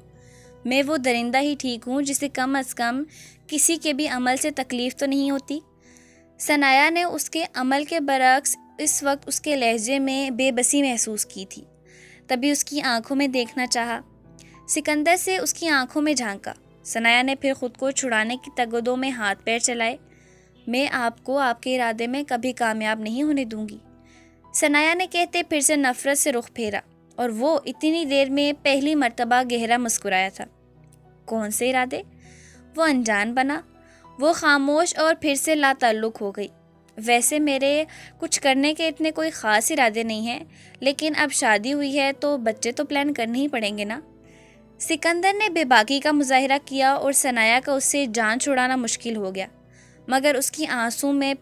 میں وہ درندہ ہی ٹھیک ہوں جسے کم از کم کسی کے بھی عمل سے تکلیف تو نہیں ہوتی۔ ثنایا نے اس کے عمل کے برعکس اس وقت اس کے لہجے میں بے بسی محسوس کی تھی، تبھی اس کی آنکھوں میں دیکھنا چاہا۔ سکندر سے اس کی آنکھوں میں جھانکا۔ ثنایا نے پھر خود کو چھڑانے کی تگدو میں ہاتھ پیر چلائے۔ میں آپ کو آپ کے ارادے میں کبھی کامیاب نہیں ہونے دوں گی، ثنایا نے کہتے پھر سے نفرت سے رخ پھیرا، اور وہ اتنی دیر میں پہلی مرتبہ گہرا مسکرایا تھا۔ کون سے ارادے؟ وہ انجان بنا، وہ خاموش اور پھر سے لا تعلق ہو گئی۔ ویسے میرے کچھ کرنے کے اتنے کوئی خاص ارادے نہیں ہیں، لیکن اب شادی ہوئی ہے تو بچے تو پلان کرنے ہی پڑیں گے نا۔ سکندر نے بے باکی کا مظاہرہ کیا اور ثنایا کا اس سے جان چھڑانا مشکل ہو گیا، مگر اس کی آنکھوں میں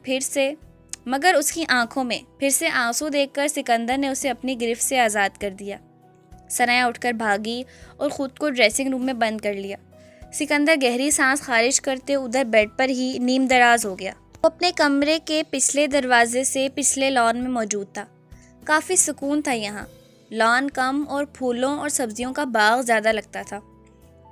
پھر سے آنسو دیکھ کر سکندر نے اسے اپنی گرفت سے آزاد کر دیا۔ ثنایا اٹھ کر بھاگی اور خود کو ڈریسنگ روم میں بند کر لیا۔ سکندر گہری سانس خارج کرتے ادھر بیڈ پر ہی نیم دراز ہو گیا۔ وہ اپنے کمرے کے پچھلے دروازے سے پچھلے لان میں موجود تھا۔ کافی سکون تھا یہاں، لان کم اور پھولوں اور سبزیوں کا باغ زیادہ لگتا تھا۔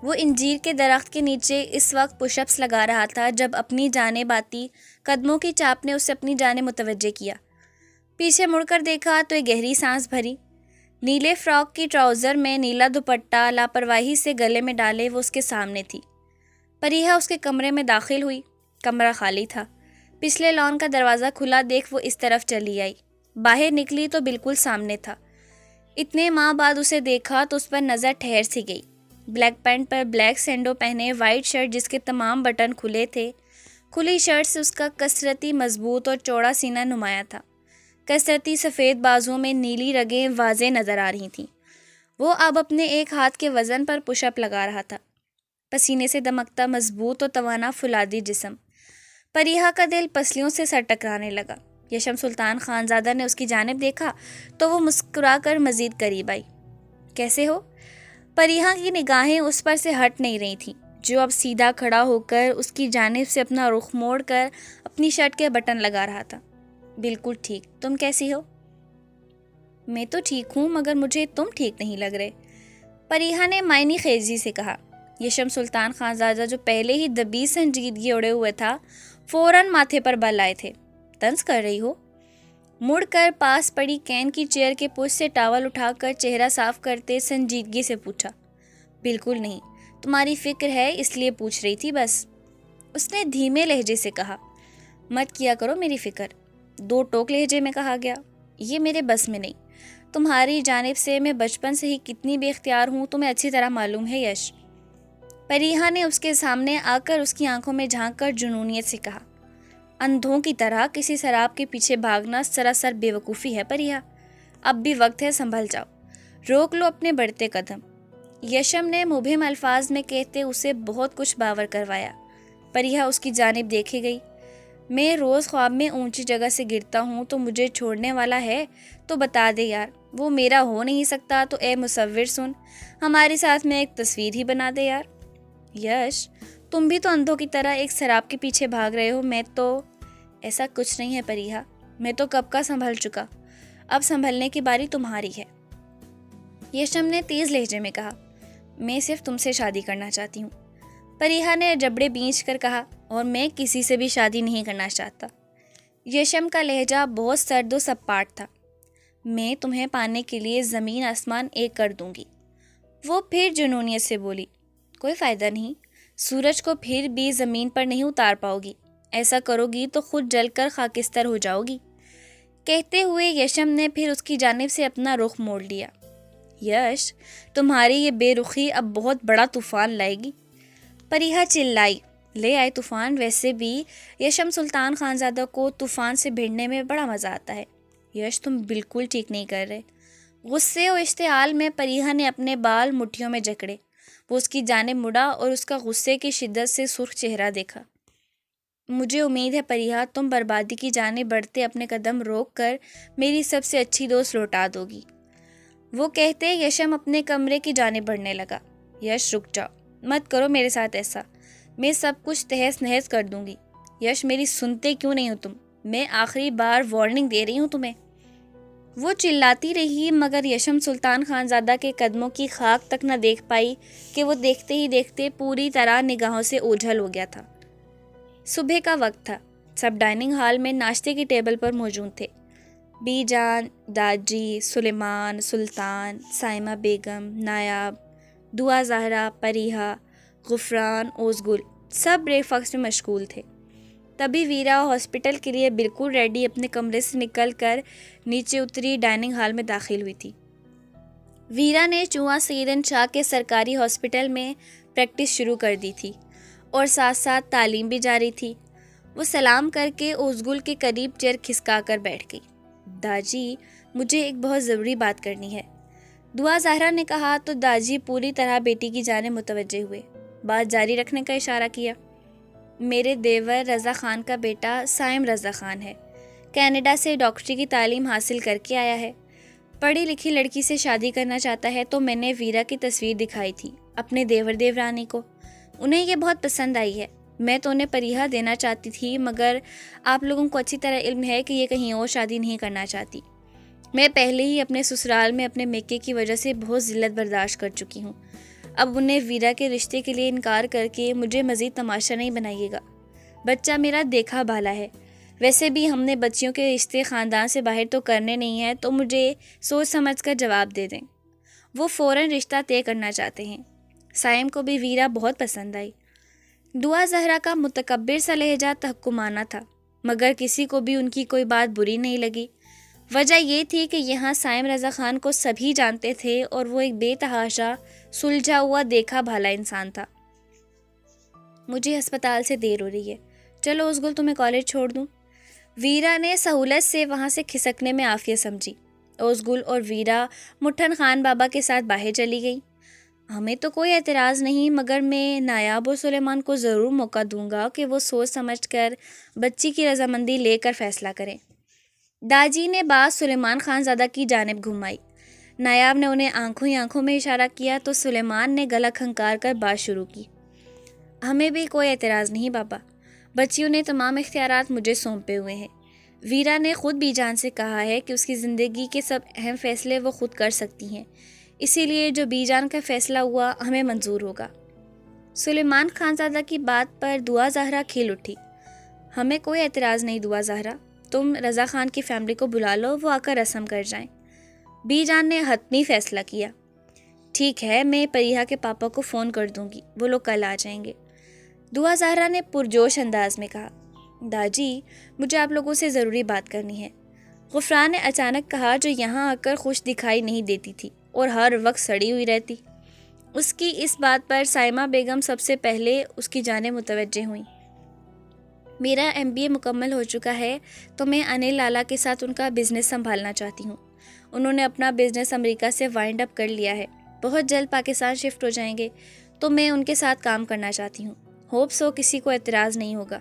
وہ انجیر کے درخت کے نیچے اس وقت پش اپس لگا رہا تھا جب اپنی جانب آتی قدموں کی چاپ نے اسے اپنی جانب متوجہ کیا۔ پیچھے مڑ کر دیکھا تو ایک گہری سانس بھری۔ نیلے فراک کی ٹراؤزر میں نیلا دوپٹہ لاپرواہی سے گلے میں ڈالے وہ اس کے سامنے تھی۔ پریہا اس کے کمرے میں داخل ہوئی۔ کمرہ خالی تھا۔ پچھلے لان کا دروازہ کھلا دیکھ وہ اس طرف چلی آئی۔ باہر نکلی تو بالکل سامنے تھا۔ اتنے ماہ بعد اسے دیکھا تو اس پر نظر ٹھہر سی گئی۔ بلیک پینٹ پر بلیک سینڈو پہنے، وائٹ شرٹ جس کے تمام بٹن کھلے تھے، کھلی شرٹ سے اس کا کثرتی مضبوط اور چوڑا سینہ نمایاں تھا۔ کثرتی سفید بازوؤں میں نیلی رگیں واضح نظر آ رہی تھیں۔ وہ اب اپنے ایک ہاتھ کے وزن پر پش اپ لگا رہا تھا۔ پسینے سے دمکتا مضبوط اور توانا فولادی جسم۔ پریہا کا دل پسلیوں سے سر ٹکرانے لگا۔ یشم سلطان خانزادہ نے اس کی جانب دیکھا تو وہ مسکرا کر مزید قریب آئی۔ کیسے ہو؟ پریہا کی نگاہیں اس پر سے ہٹ نہیں رہی تھیں، جو اب سیدھا کھڑا ہو کر اس کی جانب سے اپنا رخ موڑ کر اپنی شرٹ کے بٹن لگا رہا تھا۔ بالکل ٹھیک، تم کیسی ہو؟ میں تو ٹھیک ہوں، مگر مجھے تم ٹھیک نہیں لگ رہے، پریہا نے معنی خیزی سے کہا۔ یشم سلطان خانزادہ جو پہلے ہی دبی سنجیدگی اوڑے ہوئے تھا، فوراً ماتھے پر بل آئے تھے۔ طنز کر رہی ہو؟ مڑ کر پاس پڑی کین کی چیئر کے پش سے ٹاول اٹھا کر چہرہ صاف کرتے سنجیدگی سے پوچھا۔ بالکل نہیں، تمہاری فکر ہے اس لیے پوچھ رہی تھی بس، اس نے دھیمے لہجے سے کہا۔ مت کیا کرو میری فکر، دو ٹوک لہجے میں کہا گیا۔ یہ میرے بس میں نہیں، تمہاری جانب سے میں بچپن سے ہی کتنی بے اختیار ہوں تمہیں اچھی طرح معلوم ہے یش۔ پریہا نے اس کے سامنے آ کر اس کی آنکھوں میں جھانک کر جنونیت سے کہا۔ اندھوں کی طرح کسی سراب کے پیچھے بھاگنا سراسر بے وقوفی ہے پریہا، اب بھی وقت ہے، سنبھل جاؤ، روک لو اپنے بڑھتے قدم، یشم نے مبہم الفاظ میں کہتے اسے بہت کچھ باور کروایا۔ پریہا اس کی جانب دیکھے گئی۔ میں روز خواب میں اونچی جگہ سے گرتا ہوں تو مجھے چھوڑنے والا ہے تو بتا دے یار، وہ میرا ہو نہیں سکتا تو اے مصور سن، ہمارے ساتھ میں ایک تصویر ہی بنا دے یار۔ یش، تم بھی تو اندھوں کی طرح ایک سراب کے پیچھے بھاگ رہے ہو، میں تو… ایسا کچھ نہیں ہے پریہا، میں تو کب کا سنبھل چکا، اب سنبھلنے کی باری تمہاری ہے، یشم نے تیز لہجے میں کہا۔ میں صرف تم سے شادی کرنا چاہتی ہوں، پریہا نے جبڑے بینچ کر کہا، اور میں کسی سے بھی شادی نہیں کرنا چاہتا۔ یشم کا لہجہ بہت سرد و سپاٹ تھا۔ میں تمہیں پانے کے لیے زمین آسمان ایک کر دوں گی، وہ پھر جنونیت سے بولی، کوئی فائدہ نہیں، سورج کو پھر بھی زمین پر نہیں اتار پاؤ گی، ایسا کرو گی تو خود جل کر خاکستر ہو جاؤ گی۔ کہتے ہوئے یشم نے پھر اس کی جانب سے اپنا رخ موڑ لیا۔ یش، تمہاری یہ بے رخی اب بہت بڑا طوفان لائے گی، پریہا چلائی۔ لے آئے طوفان، ویسے بھی یشم سلطان خانزادہ کو طوفان سے بھیڑنے میں بڑا مزہ آتا ہے۔ یش، تم بالکل ٹھیک نہیں کر رہے۔ غصے و اشتعال میں پریہا نے اپنے بال مٹھیوں میں جکڑے۔ وہ اس کی جانب مڑا اور اس کا غصے کی شدت سے سرخ چہرہ دیکھا۔ مجھے امید ہے پریہا، تم بربادی کی جانب بڑھتے اپنے قدم روک کر میری سب سے اچھی دوست لوٹا دو گی۔ وہ کہتے یشم اپنے کمرے کی جانب بڑھنے لگا۔ یش، رک جاؤ، مت کرو میرے ساتھ ایسا، میں سب کچھ تہس نہس کر دوں گی۔ یش، میری سنتے کیوں نہیں ہو تم؟ میں آخری بار وارننگ دے رہی ہوں تمہیں۔ وہ چلاتی رہی مگر یشم سلطان خانزادہ کے قدموں کی خاک تک نہ دیکھ پائی کہ وہ دیکھتے ہی دیکھتے پوری طرح نگاہوں سے اوجھل ہو گیا تھا۔ صبح کا وقت تھا۔ سب ڈائننگ ہال میں ناشتے کی ٹیبل پر موجود تھے۔ بی جان، داجی، سلیمان، سلطان، سائمہ بیگم، نایاب، دعا زہرا، پریہا، غفران، اوزگل، سب بریک فاسٹ میں مشغول تھے۔ تبھی ویرا ہاسپٹل کے لیے بالکل ریڈی اپنے کمرے سے نکل کر نیچے اتری ڈائننگ ہال میں داخل ہوئی تھی۔ ویرا نے چوہا سیدن شاہ کے سرکاری ہاسپٹل میں پریکٹس شروع کر دی تھی اور ساتھ ساتھ تعلیم بھی جاری تھی۔ وہ سلام کر کے اوزگل کے قریب چیئر کھسکا کر بیٹھ گئی۔ داجی، مجھے ایک بہت ضروری بات کرنی ہے، دعا زہرا نے کہا تو داجی پوری طرح بیٹی کی جانب متوجہ ہوئے۔ بات جاری رکھنے کا اشارہ کیا۔ میرے دیور رضا خان کا بیٹا سائم رضا خان ہے، کینیڈا سے ڈاکٹری کی تعلیم حاصل کر کے آیا ہے، پڑھی لکھی لڑکی سے شادی کرنا چاہتا ہے۔ تو میں نے ویرا کی تصویر دکھائی تھی اپنے دیور دیورانی کو، انہیں یہ بہت پسند آئی ہے۔ میں تو انہیں پریہا دینا چاہتی تھی مگر آپ لوگوں کو اچھی طرح علم ہے کہ یہ کہیں اور شادی نہیں کرنا چاہتی۔ میں پہلے ہی اپنے سسرال میں اپنے میکے کی وجہ سے بہت ذلت برداشت کر چکی ہوں، اب انہیں ویرا کے رشتے کے لیے انکار کر کے مجھے مزید تماشا نہیں بنائیے گا۔ بچہ میرا دیکھا بھالا ہے، ویسے بھی ہم نے بچیوں کے رشتے خاندان سے باہر تو کرنے نہیں ہیں، تو مجھے سوچ سمجھ کر جواب دے دیں۔ وہ فوراً رشتہ طے کرنا چاہتے ہیں۔ سائم کو بھی ویرا بہت پسند آئی۔ دعا زہرا کا متکبر سا لہجہ تحکمانہ تھا مگر کسی کو بھی ان کی کوئی بات بری نہیں لگی۔ وجہ یہ تھی کہ یہاں سائم رضا خان کو سبھی جانتے تھے اور وہ ایک بے تحاشا سلجھا ہوا دیکھا بھالا انسان تھا۔ مجھے ہسپتال سے دیر ہو رہی ہے، چلو اوزگل تمہیں کالج چھوڑ دوں۔ ویرا نے سہولت سے وہاں سے کھسکنے میں عافیت سمجھی۔ اوزگل اور ویرا مٹھن خان بابا کے ساتھ باہر چلی گئیں۔ ہمیں تو کوئی اعتراض نہیں مگر میں نایاب اور سلیمان کو ضرور موقع دوں گا کہ وہ سوچ سمجھ کر بچی کی رضامندی لے کر فیصلہ کریں۔ داجی نے بات سلیمان خان زادہ کی جانب گھمائی۔ نایاب نے انہیں آنکھوں ہی آنکھوں میں اشارہ کیا تو سلیمان نے گلا کھنکار کر بات شروع کی۔ ہمیں بھی کوئی اعتراض نہیں بابا، بچیوں نے تمام اختیارات مجھے سونپے ہوئے ہیں۔ ویرا نے خود بی جان سے کہا ہے کہ اس کی زندگی کے سب اہم فیصلے وہ خود کر سکتی ہیں، اسی لیے جو بی جان کا فیصلہ ہوا ہمیں منظور ہوگا۔ سلیمان خانزادہ کی بات پر دعا زہرا کھل اٹھی۔ ہمیں کوئی اعتراض نہیں دعا زہرا، تم رضا خان کی فیملی کو بلا لو، وہ آ کر رسم کر جائیں۔ بی جان نے حتمی فیصلہ کیا۔ ٹھیک ہے، میں پریہا کے پاپا کو فون کر دوں گی، وہ لوگ کل آ جائیں گے۔ دعا زہرا نے پرجوش انداز میں کہا۔ داجی، مجھے آپ لوگوں سے ضروری بات کرنی ہے، غفران نے اچانک کہا، جو یہاں آ کر خوش دکھائی نہیں دیتی تھی اور ہر وقت سڑی ہوئی رہتی۔ اس کی اس بات پر سائمہ بیگم سب سے پہلے اس کی جانب متوجہ ہوئیں۔ میرا MBA مکمل ہو چکا ہے تو میں انل لالا کے ساتھ ان کا بزنس سنبھالنا چاہتی ہوں۔ انہوں نے اپنا بزنس امریکہ سے وائنڈ اپ کر لیا ہے، بہت جلد پاکستان شفٹ ہو جائیں گے، تو میں ان کے ساتھ کام کرنا چاہتی ہوں۔ ہوپ سو کسی کو اعتراض نہیں ہوگا۔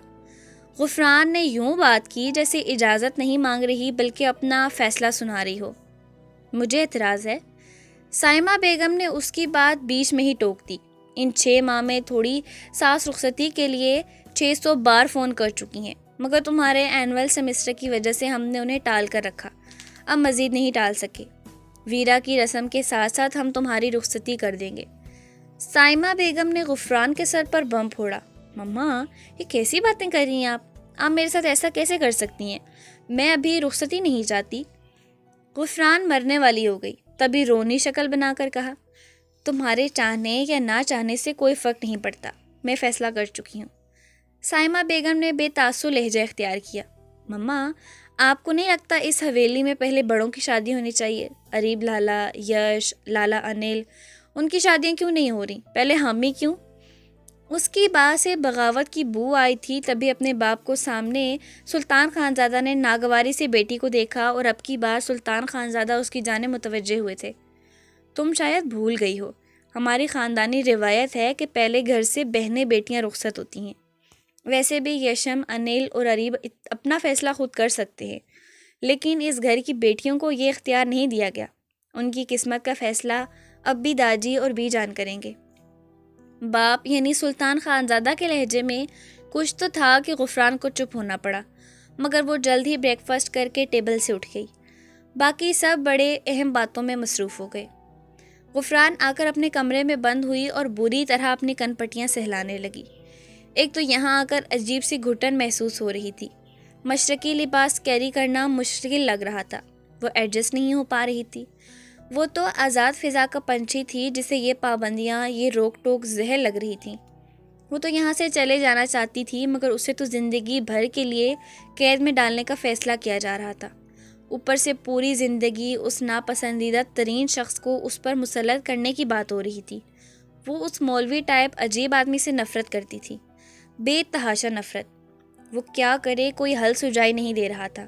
غفران نے یوں بات کی جیسے اجازت نہیں مانگ رہی بلکہ اپنا فیصلہ سنا رہی ہو۔ مجھے اعتراض ہے۔ سائمہ بیگم نے اس کی بات بیچ میں ہی ٹوک دی۔ ان 6 ماہ میں تھوڑی ساس رخصتی کے لیے 600 بار فون کر چکی ہیں مگر تمہارے اینول سیمسٹر کی وجہ سے ہم نے انہیں ٹال کر رکھا، اب مزید نہیں ٹال سکے۔ ویرا کی رسم کے ساتھ ساتھ ہم تمہاری رخصتی کر دیں گے۔ سائمہ بیگم نے غفران کے سر پر بم پھوڑا۔ مما، یہ کیسی باتیں کر رہی ہیں آپ میرے ساتھ ایسا کیسے کر سکتی ہیں؟ میں ابھی رخصتی نہیں چاہتی۔ غفران مرنے والی ہو گئی، تبھی رونی شکل بنا کر کہا، تمہارے چاہنے یا نہ چاہنے سے کوئی فرق نہیں پڑتا، میں فیصلہ کر چکی ہوں۔ سائمہ بیگم نے بے تاثر لہجہ اختیار کیا۔ مما، آپ کو نہیں لگتا اس حویلی میں پہلے بڑوں کی شادی ہونی چاہیے؟ اریب لالا، یش، لالا انل، ان کی شادیاں کیوں نہیں ہو رہی؟ پہلے ہم ہی کیوں؟ اس کی بات سے بغاوت کی بو آئی تھی۔ تبھی اپنے باپ کو سامنے سلطان خانزادہ نے ناگواری سے بیٹی کو دیکھا اور اب کی بار سلطان خانزادہ اس کی جانب متوجہ ہوئے تھے۔ تم شاید بھول گئی ہو، ہماری خاندانی روایت ہے کہ پہلے گھر سے بہنیں بیٹیاں رخصت ہوتی ہیں۔ ویسے بھی یشم، انل اور اریب اپنا فیصلہ خود کر سکتے ہیں، لیکن اس گھر کی بیٹیوں کو یہ اختیار نہیں دیا گیا۔ ان کی قسمت کا فیصلہ اب بھی داجی اور بی جان کریں گے۔ باپ یعنی سلطان خانزادہ کے لہجے میں کچھ تو تھا کہ غفران کو چپ ہونا پڑا، مگر وہ جلد ہی بریک فاسٹ کر کے ٹیبل سے اٹھ گئی۔ باقی سب بڑے اہم باتوں میں مصروف ہو گئے۔ غفران آ کر اپنے کمرے میں بند ہوئی اور بری طرح اپنی کن پٹیاں سہلانے لگی۔ ایک تو یہاں آ کر عجیب سی گھٹن محسوس ہو رہی تھی، مشرقی لباس کیری کرنا مشکل لگ رہا تھا، وہ ایڈجسٹ نہیں ہو پا رہی تھی۔ وہ تو آزاد فضا کا پنچھی تھی جسے یہ پابندیاں، یہ روک ٹوک زہر لگ رہی تھیں۔ وہ تو یہاں سے چلے جانا چاہتی تھی، مگر اسے تو زندگی بھر کے لیے قید میں ڈالنے کا فیصلہ کیا جا رہا تھا۔ اوپر سے پوری زندگی اس ناپسندیدہ ترین شخص کو اس پر مسلط کرنے کی بات ہو رہی تھی۔ وہ اس مولوی ٹائپ عجیب آدمی سے نفرت کرتی تھی، بے تحاشا نفرت۔ وہ کیا کرے، کوئی حل سجائی نہیں دے رہا تھا۔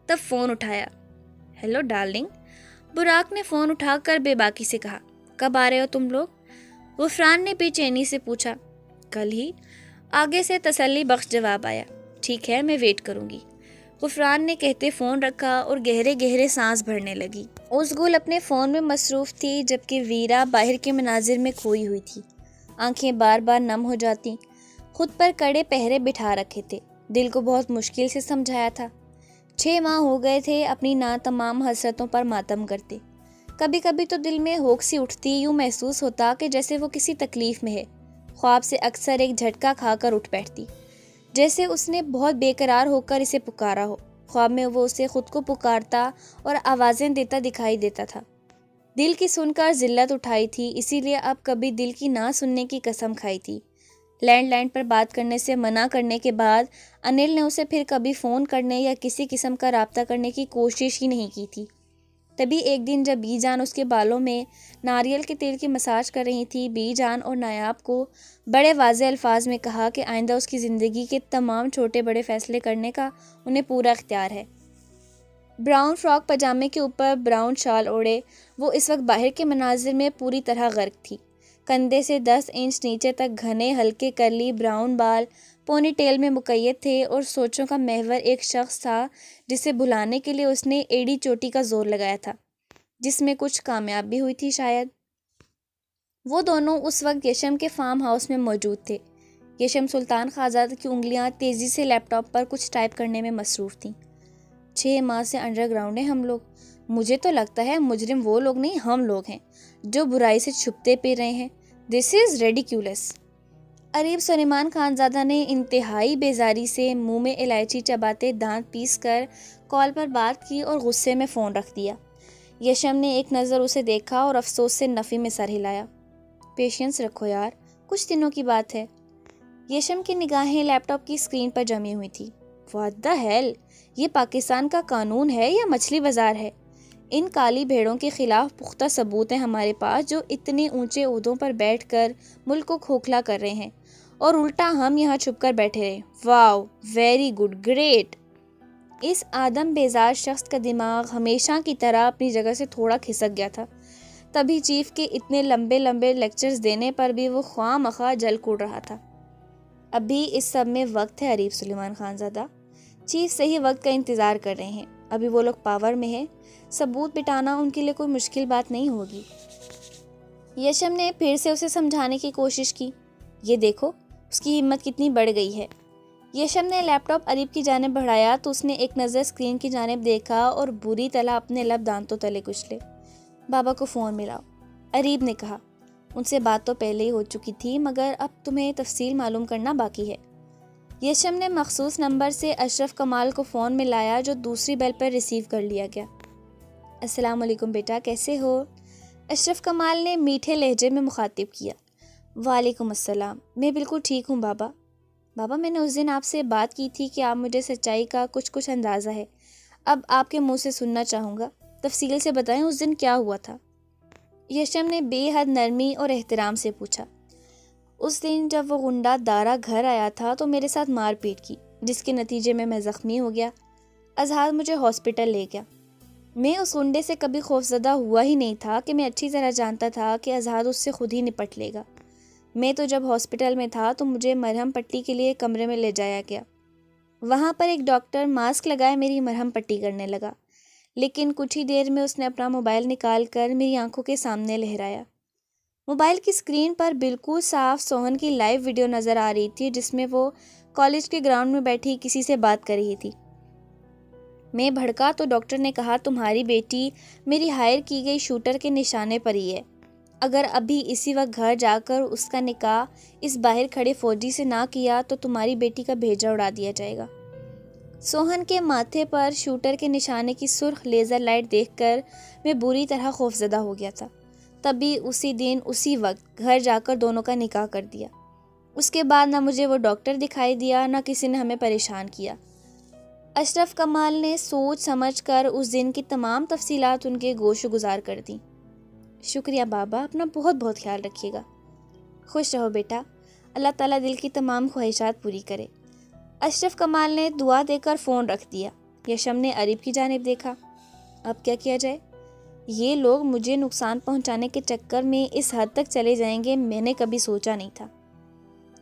تب فون اٹھایا۔ ہیلو ڈارلنگ، براق نے فون اٹھا کر بے باکی سے کہا۔ کب آ رہے ہو تم لوگ؟ غفران نے بے چینی سے پوچھا۔ کل ہی، آگے سے تسلی بخش جواب آیا۔ ٹھیک ہے، میں ویٹ کروں گی، غفران نے کہتے فون رکھا اور گہرے گہرے سانس بھرنے لگی۔ ازگل اپنے فون میں مصروف تھی، جبکہ ویرا باہر کے مناظر میں کھوئی ہوئی تھی۔ آنکھیں بار بار نم ہو جاتی۔ خود پر کڑے پہرے بٹھا رکھے تھے، دل کو بہت مشکل سے سمجھایا تھا۔ 6 ماہ ہو گئے تھے اپنی ناتمام حسرتوں پر ماتم کرتے۔ کبھی کبھی تو دل میں ہوک سی اٹھتی، یوں محسوس ہوتا کہ جیسے وہ کسی تکلیف میں ہے۔ خواب سے اکثر ایک جھٹکا کھا کر اٹھ بیٹھتی، جیسے اس نے بہت بے قرار ہو کر اسے پکارا ہو۔ خواب میں وہ اسے خود کو پکارتا اور آوازیں دیتا دکھائی دیتا تھا۔ دل کی سن کر ذلت اٹھائی تھی، اسی لیے اب کبھی دل کی نہ سننے کی قسم کھائی تھی۔ لینڈ لائن پر بات کرنے سے منع کرنے کے بعد انل نے اسے پھر کبھی فون کرنے یا کسی قسم کا رابطہ کرنے کی کوشش ہی نہیں کی تھی۔ تبھی ایک دن جب بی جان اس کے بالوں میں ناریل کے تیل کی مساج کر رہی تھی، بی جان اور نایاب کو بڑے واضح الفاظ میں کہا کہ آئندہ اس کی زندگی کے تمام چھوٹے بڑے فیصلے کرنے کا انہیں پورا اختیار ہے۔ براؤن فراک پاجامے کے اوپر براؤن شال اوڑھے وہ اس وقت باہر کے مناظر میں پوری طرح غرق تھی۔ کندھے سے 10 انچ نیچے تک گھنے ہلکے کرلی براؤن بال پونی ٹیل میں مقید تھے، اور سوچوں کا محور ایک شخص تھا جسے بھلانے کے لیے اس نے ایڑی چوٹی کا زور لگایا تھا، جس میں کچھ کامیاب بھی ہوئی تھی شاید۔ وہ دونوں اس وقت یشم کے فارم ہاؤس میں موجود تھے۔ یشم سلطان خانزادہ کی انگلیاں تیزی سے لیپ ٹاپ پر کچھ ٹائپ کرنے میں مصروف تھیں۔ 6 ماہ سے انڈر گراؤنڈ ہیں ہم لوگ۔ مجھے تو لگتا ہے مجرم وہ لوگ نہیں، ہم لوگ ہیں جو برائی سے چھپتے پھر رہے ہیں۔ دس از ریڈیکیولس۔ اریب سلیمان خانزادہ نے انتہائی بیزاری سے منہ میں الائچی چباتے دانت پیس کر کال پر بات کی اور غصے میں فون رکھ دیا۔ یشم نے ایک نظر اسے دیکھا اور افسوس سے نفی میں سر ہلایا۔ پیشنس رکھو یار، کچھ دنوں کی بات ہے۔ یشم کی نگاہیں لیپ ٹاپ کی اسکرین پر جمی ہوئی تھی۔ واٹ دی ہیل، یہ پاکستان کا قانون ہے یا مچھلی بازار ہے؟ ان کالی بھیڑوں کے خلاف پختہ ثبوت ہیں ہمارے پاس، جو اتنے اونچے عہدوں پر بیٹھ کر ملک کو کھوکھلا کر رہے ہیں، اور الٹا ہم یہاں چھپ کر بیٹھے رہے۔ واو، ویری گڈ، گریٹ۔ اس آدم بیزار شخص کا دماغ ہمیشہ کی طرح اپنی جگہ سے تھوڑا کھسک گیا تھا۔ تبھی چیف کے اتنے لمبے لمبے لیکچرز دینے پر بھی وہ خواہ مخواہ جل کوڑ رہا تھا۔ ابھی اس سب میں وقت ہے اریب سلیمان خانزادہ، چیف صحیح وقت کا انتظار کر رہے ہیں، ابھی وہ لوگ پاور میں ہیں، ثبوت بٹانا ان کے لیے کوئی مشکل بات نہیں ہوگی۔ یشم نے پھر سے اسے سمجھانے کی کوشش کی۔ یہ دیکھو اس کی ہمت کتنی بڑھ گئی ہے۔ یشم نے لیپ ٹاپ اریب کی جانب بڑھایا تو اس نے ایک نظر اسکرین کی جانب دیکھا اور بری طرح اپنے لب دانتوں تلے کچلے۔ بابا کو فون ملاؤ، اریب نے کہا۔ ان سے بات تو پہلے ہی ہو چکی تھی، مگر اب تمہیں تفصیل معلوم کرنا باقی ہے۔ یشم نے مخصوص نمبر سے اشرف کمال کو فون ملایا، جو دوسری بیل پر ریسیو کر لیا گیا۔ السلام علیکم بیٹا، کیسے ہو؟ اشرف کمال نے میٹھے لہجے میں مخاطب کیا۔ وعلیکم السلام، میں بالکل ٹھیک ہوں بابا۔ بابا میں نے اس دن آپ سے بات کی تھی کہ آپ مجھے سچائی کا کچھ اندازہ ہے، اب آپ کے منہ سے سننا چاہوں گا، تفصیل سے بتائیں اس دن کیا ہوا تھا؟ یشم نے بے حد نرمی اور احترام سے پوچھا۔ اس دن جب وہ غنڈہ دارا گھر آیا تھا تو میرے ساتھ مار پیٹ کی، جس کے نتیجے میں زخمی ہو گیا۔ اظہار مجھے ہاسپٹل لے گیا۔ میں اس غنڈے سے کبھی خوفزدہ ہوا ہی نہیں تھا کہ میں اچھی طرح جانتا تھا کہ اظہار اس سے خود ہی نپٹ لے گا۔ میں تو جب ہاسپٹل میں تھا تو مجھے مرہم پٹی کے لیے کمرے میں لے جایا گیا۔ وہاں پر ایک ڈاکٹر ماسک لگائے میری مرہم پٹی کرنے لگا، لیکن کچھ ہی دیر میں اس نے اپنا موبائل نکال کر میری آنکھوں کے سامنے لہرایا۔ موبائل کی اسکرین پر بالکل صاف سوہن کی لائیو ویڈیو نظر آ رہی تھی، جس میں وہ کالج کے گراؤنڈ میں بیٹھی کسی سے بات کر رہی تھی۔ میں بھڑکا تو ڈاکٹر نے کہا، تمہاری بیٹی میری ہائر کی گئی شوٹر کے نشانے پر ہی ہے۔ اگر ابھی اسی وقت گھر جا کر اس کا نکاح اس باہر کھڑے فوجی سے نہ کیا تو تمہاری بیٹی کا بھیجا اڑا دیا جائے گا۔ سوہن کے ماتھے پر شوٹر کے نشانے کی سرخ لیزر لائٹ دیکھ کر میں بری طرح خوفزدہ ہو گیا تھا۔ تبھی اسی دن اسی وقت گھر جا کر دونوں کا نکاح کر دیا۔ اس کے بعد نہ مجھے وہ ڈاکٹر دکھائی دیا، نہ کسی نے ہمیں پریشان کیا۔ اشرف کمال نے سوچ سمجھ کر اس دن کی تمام تفصیلات ان کے گوش گزار کر دیں۔ شکریہ بابا، اپنا بہت بہت خیال رکھیے گا۔ خوش رہو بیٹا، اللہ تعالیٰ دل کی تمام خواہشات پوری کرے۔ اشرف کمال نے دعا دے کر فون رکھ دیا۔ یشم نے اریب کی جانب دیکھا۔ اب کیا کیا جائے؟ یہ لوگ مجھے نقصان پہنچانے کے چکر میں اس حد تک چلے جائیں گے، میں نے کبھی سوچا نہیں تھا۔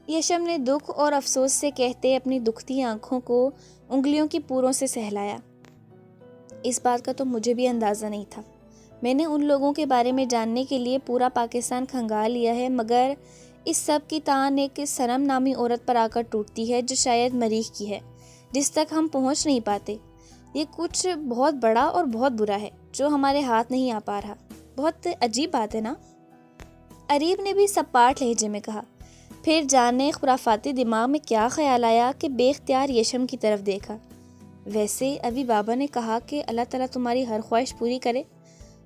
یشم نے دکھ اور افسوس سے کہتے اپنی دکھتی آنکھوں کو انگلیوں کی پوروں سے سہلایا۔ اس بات کا تو مجھے بھی اندازہ نہیں تھا۔ میں نے ان لوگوں کے بارے میں جاننے کے لیے پورا پاکستان کھنگال لیا ہے، مگر اس سب کی تان ایک سنم نامی عورت پر آ کر ٹوٹتی ہے جو شاید مریخ کی ہے، جس تک ہم پہنچ نہیں پاتے۔ یہ کچھ بہت بڑا اور بہت برا ہے جو ہمارے ہاتھ نہیں آ پا رہا۔ بہت عجیب بات ہے نا؟ اریب نے بھی سپاٹ لہجے میں کہا۔ پھر جانے خرافاتی دماغ میں کیا خیال آیا کہ بے اختیار یشم کی طرف دیکھا۔ ویسے ابھی بابا نے کہا کہ اللہ تعالیٰ تمہاری ہر خواہش پوری کرے۔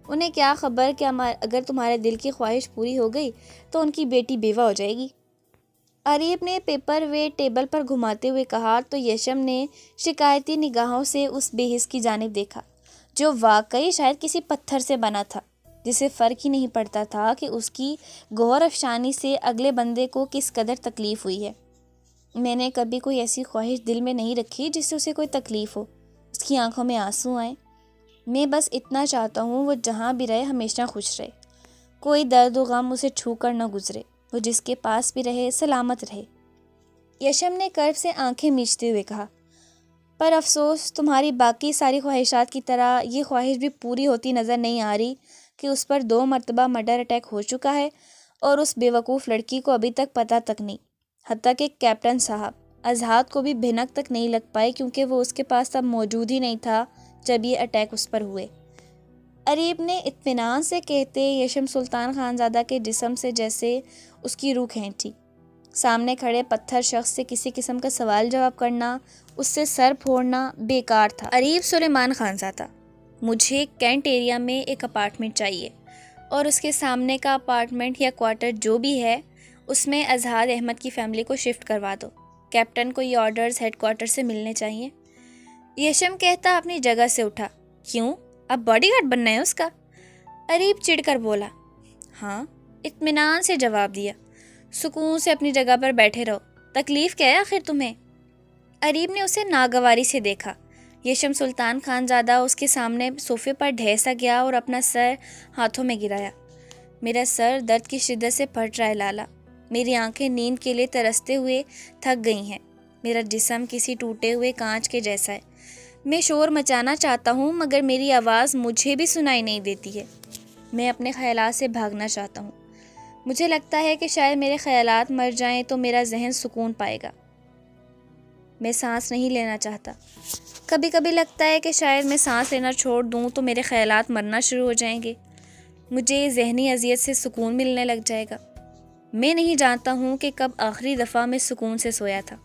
انہیں کیا خبر کہ اگر تمہارے دل کی خواہش پوری ہو گئی تو ان کی بیٹی بیوہ ہو جائے گی۔ اریب نے پیپر ویٹ ٹیبل پر گھماتے ہوئے کہا تو یشم نے شکایتی نگاہوں سے اس بے حس کی جانب دیکھا جو واقعی شاید کسی پتھر سے بنا تھا، جسے فرق ہی نہیں پڑتا تھا کہ اس کی گوہر افشانی سے اگلے بندے کو کس قدر تکلیف ہوئی ہے۔ میں نے کبھی کوئی ایسی خواہش دل میں نہیں رکھی جس سے اسے کوئی تکلیف ہو، اس کی آنکھوں میں آنسو آئیں۔ میں بس اتنا چاہتا ہوں وہ جہاں بھی رہے ہمیشہ خوش رہے، کوئی درد و غم اسے چھو کر نہ گزرے، وہ جس کے پاس بھی رہے سلامت رہے۔ یشم نے کرب سے آنکھیں میچتے ہوئے کہا، پر افسوس تمہاری باقی ساری خواہشات کی طرح یہ خواہش بھی پوری ہوتی نظر نہیں آ رہی کہ اس پر 2 مرتبہ مرڈر اٹیک ہو چکا ہے اور اس بے وقوف لڑکی کو ابھی تک پتہ تک نہیں، حتیٰ کہ کیپٹن صاحب اظہار کو بھی بھنک تک نہیں لگ پائی کیونکہ وہ اس کے پاس تب موجود ہی نہیں تھا جب یہ اٹیک اس پر ہوئے۔ اریب نے اطمینان سے کہتے یشم سلطان خانزادہ کے جسم سے جیسے اس کی روح کھینچی۔ سامنے کھڑے پتھر شخص سے کسی قسم کا سوال جواب کرنا، اس سے سر پھوڑنا بیکار تھا۔ اریب سلیمان خانزادہ، مجھے کینٹ ایریا میں ایک اپارٹمنٹ چاہیے اور اس کے سامنے کا اپارٹمنٹ یا کوارٹر جو بھی ہے اس میں اظہار احمد کی فیملی کو شفٹ کروا دو۔ کیپٹن کو یہ آرڈرز ہیڈ کوارٹر سے ملنے چاہیے۔ یشم کہتا اپنی جگہ سے اٹھا۔ کیوں؟ اب باڈی گارڈ بننا ہے اس کا؟ اریب چڑھ کر بولا۔ ہاں، اطمینان سے جواب دیا۔ سکون سے اپنی جگہ پر بیٹھے رہو، تکلیف کیا ہے آخر تمہیں؟ اریب نے اسے ناگواری سے دیکھا۔ یشم سلطان خانزادہ اس کے سامنے صوفے پر ڈھیسا گیا اور اپنا سر ہاتھوں میں گرایا۔ میرا سر درد کی شدت سے پھٹ رہا ہے لالا، میری آنکھیں نیند کے لیے ترستے ہوئے تھک گئی ہیں، میرا جسم کسی ٹوٹے ہوئے کانچ کے جیسا ہے، میں شور مچانا چاہتا ہوں مگر میری آواز مجھے بھی سنائی نہیں دیتی ہے، میں اپنے خیالات سے بھاگنا چاہتا ہوں، مجھے لگتا ہے کہ شاید میرے خیالات مر جائیں تو میرا ذہن سکون پائے گا، میں سانس نہیں لینا چاہتا، کبھی کبھی لگتا ہے کہ شاید میں سانس لینا چھوڑ دوں تو میرے خیالات مرنا شروع ہو جائیں گے، مجھے ذہنی اذیت سے سکون ملنے لگ جائے گا، میں نہیں جانتا ہوں کہ کب آخری دفعہ میں سکون سے سویا تھا،